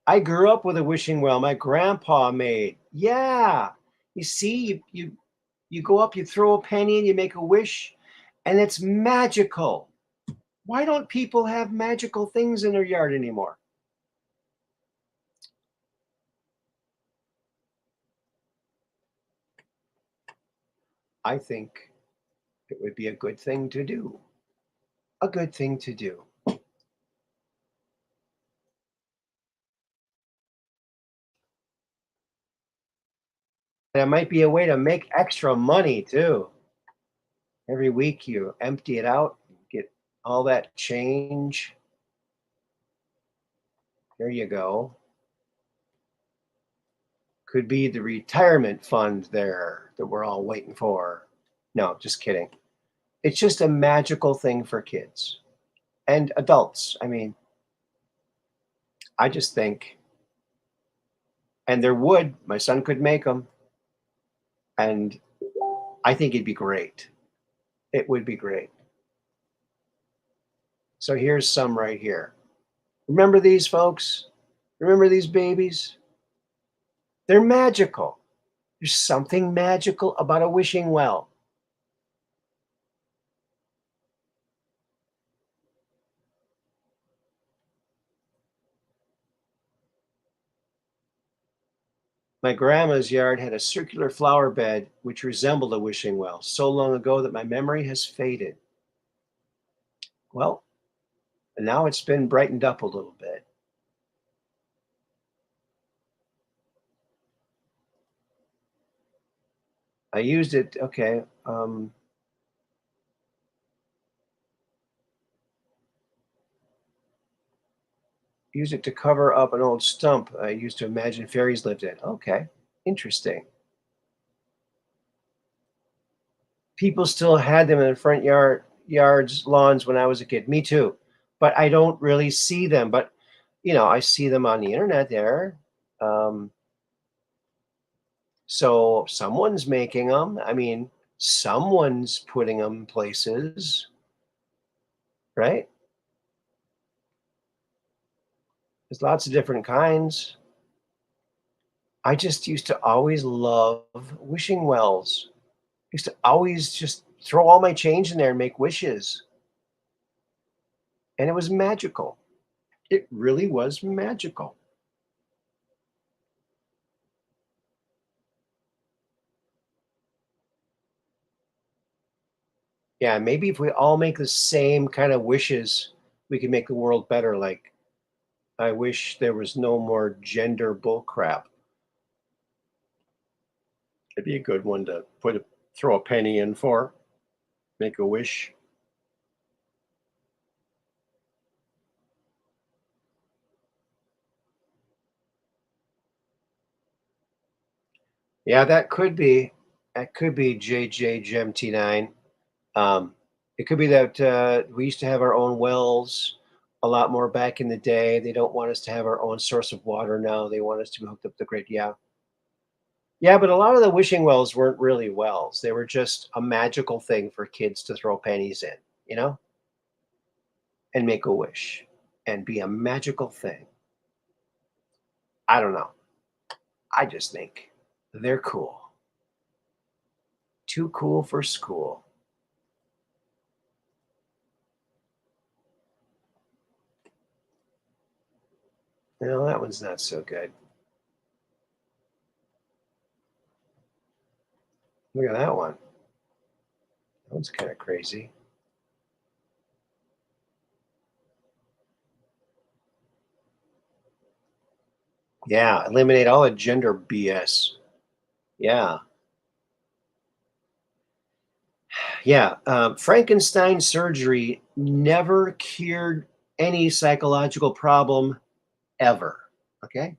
I grew up with a wishing well my grandpa made. Yeah. You see, you go up, you throw a penny and you make a wish, and it's magical. Why don't people have magical things in their yard anymore? I think it would be a good thing to do. A good thing to do. And it might be a way to make extra money too. Every week you empty it out, get all that change. There you go. Could be the retirement fund there that we're all waiting for. No, just kidding. It's just a magical thing for kids and adults. I mean, I just think, and there would, my son could make them, and I think it'd be great. It would be great. So here's some right here. Remember these folks? Remember these babies? They're magical. There's something magical about a wishing well. My grandma's yard had a circular flower bed which resembled a wishing well so long ago that my memory has faded. Well, now it's been brightened up a little bit. I used it, okay, used it to cover up an old stump I used to imagine fairies lived in. Okay, interesting. People still had them in the front yards, lawns when I was a kid. Me too. But I don't really see them. But I see them on the internet there. Um, so someone's making them. I mean, someone's putting them places, right? There's lots of different kinds. I just used to always love wishing wells. Used to always just throw all my change in there and make wishes. And it was magical. It really was magical. Yeah, maybe if we all make the same kind of wishes, we can make the world better. Like, I wish there was no more gender bull crap. It'd be a good one to throw a penny in for. Make a wish. Yeah, that could be JJ Gem T9. Um, it could be that we used to have our own wells a lot more back in the day. They don't want us to have our own source of water now. They want us to be hooked up to the grid. Yeah. Yeah, but a lot of the wishing wells weren't really wells. They were just a magical thing for kids to throw pennies in, you know, and make a wish and be a magical thing. I don't know. I just think they're cool. Too cool for school. That one's not so good. Look at that one. That one's kind of crazy. Yeah, eliminate all the gender BS. Yeah, yeah. Frankenstein surgery never cured any psychological problem ever. Okay.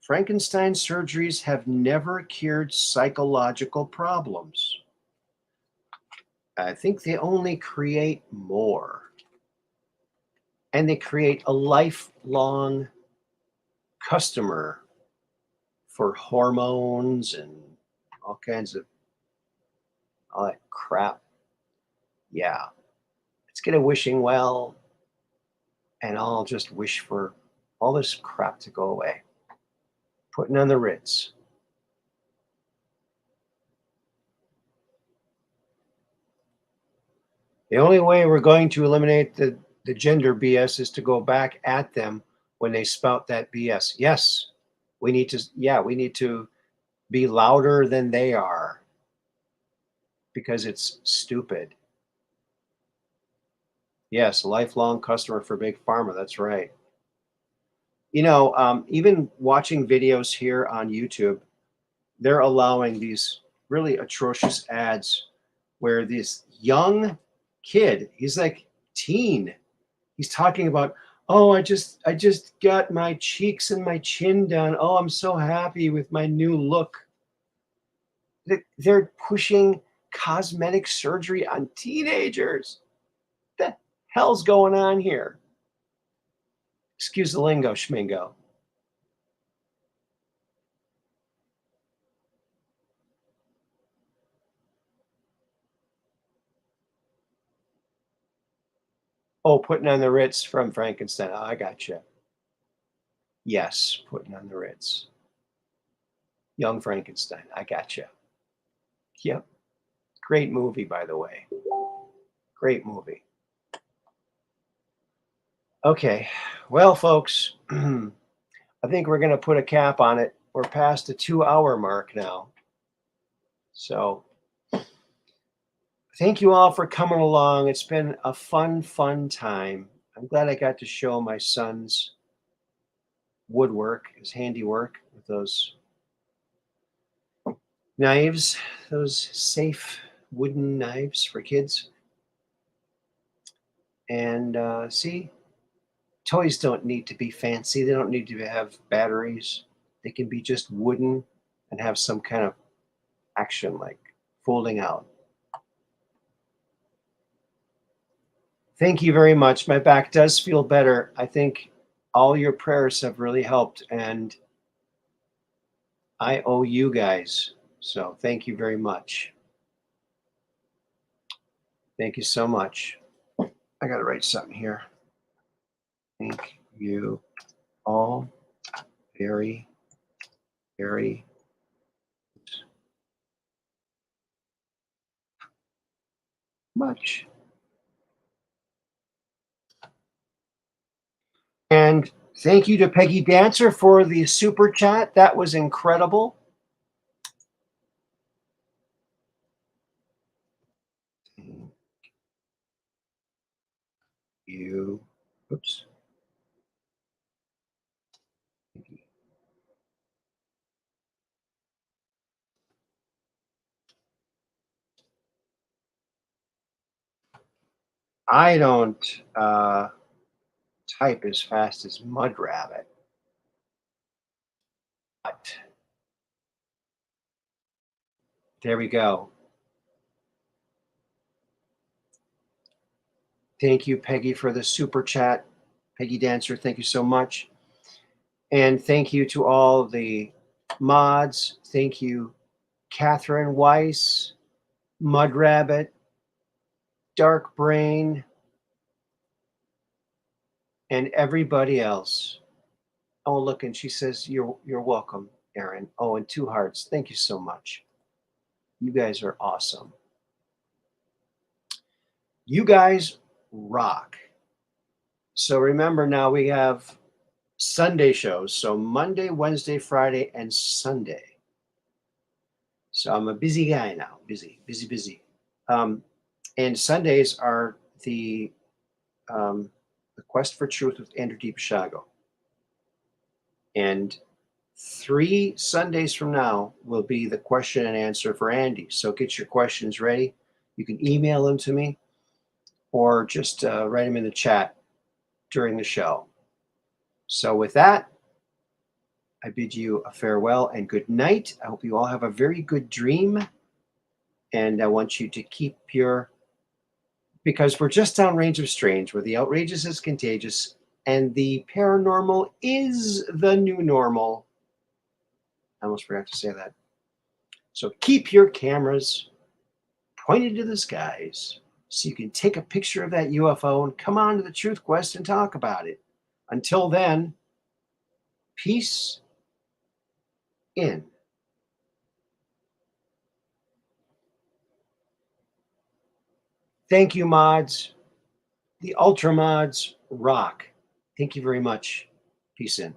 Frankenstein surgeries have never cured psychological problems. I think they only create more. And they create a lifelong customer for hormones and all kinds of all that crap. Yeah. Let's get a wishing well and I'll just wish for all this crap to go away. Putting on the Ritz. The only way we're going to eliminate the gender BS is to go back at them when they spout that BS. Yes, we need to be louder than they are because it's stupid. Yes, lifelong customer for Big Pharma. That's right. Even watching videos here on YouTube, they're allowing these really atrocious ads where this young kid, he's like teen, he's talking about, oh, I just got my cheeks and my chin done. Oh, I'm so happy with my new look. They're pushing cosmetic surgery on teenagers. What the hell's going on here? Excuse the lingo, schmingo. Oh, putting on the Ritz from Frankenstein. Oh, I gotcha. Yes, putting on the Ritz. Young Frankenstein. I gotcha. Yep. Great movie, by the way. Great movie. Okay. Well, folks, I think we're going to put a cap on it. We're past the 2-hour mark now. So thank you all for coming along. It's been a fun time. I'm glad I got to show my son's woodwork, his handiwork with those knives, those safe wooden knives for kids. And see, toys don't need to be fancy. They don't need to have batteries. They can be just wooden and have some kind of action like folding out. Thank you very much. My back does feel better. I think all your prayers have really helped, and I owe you guys. So thank you very much. Thank you so much. I got to write something here. Thank you all very, very much. And thank you to Peggy Dancer for the super chat. That was incredible. You, oops. I don't type as fast as Mud Rabbit. But there we go. Thank you, Peggy, for the super chat. Peggy Dancer, thank you so much. And thank you to all the mods. Thank you, Catherine Weiss, Mud Rabbit, Dark Brain, and everybody else. Oh, look, and she says, you're welcome, Aaron. Oh, and 2 hearts. Thank you so much. You guys are awesome. You guys rock. So remember now we have Sunday shows. So Monday, Wednesday, Friday, and Sunday. So I'm a busy guy now. Busy. And Sundays are the Quest for Truth with Andrew DiPashago. And 3 Sundays from now will be the question and answer for Andy. So get your questions ready. You can email them to me or just write them in the chat during the show. So with that, I bid you a farewell and good night. I hope you all have a very good dream. And I want you to keep because we're just downrange of strange, where the outrageous is contagious and the paranormal is the new normal. I almost forgot to say that. So keep your cameras pointed to the skies. so you can take a picture of that UFO and come on to the Truth Quest and talk about it. Until then, peace in. Thank you, mods. The Ultra mods rock. Thank you very much. Peace in.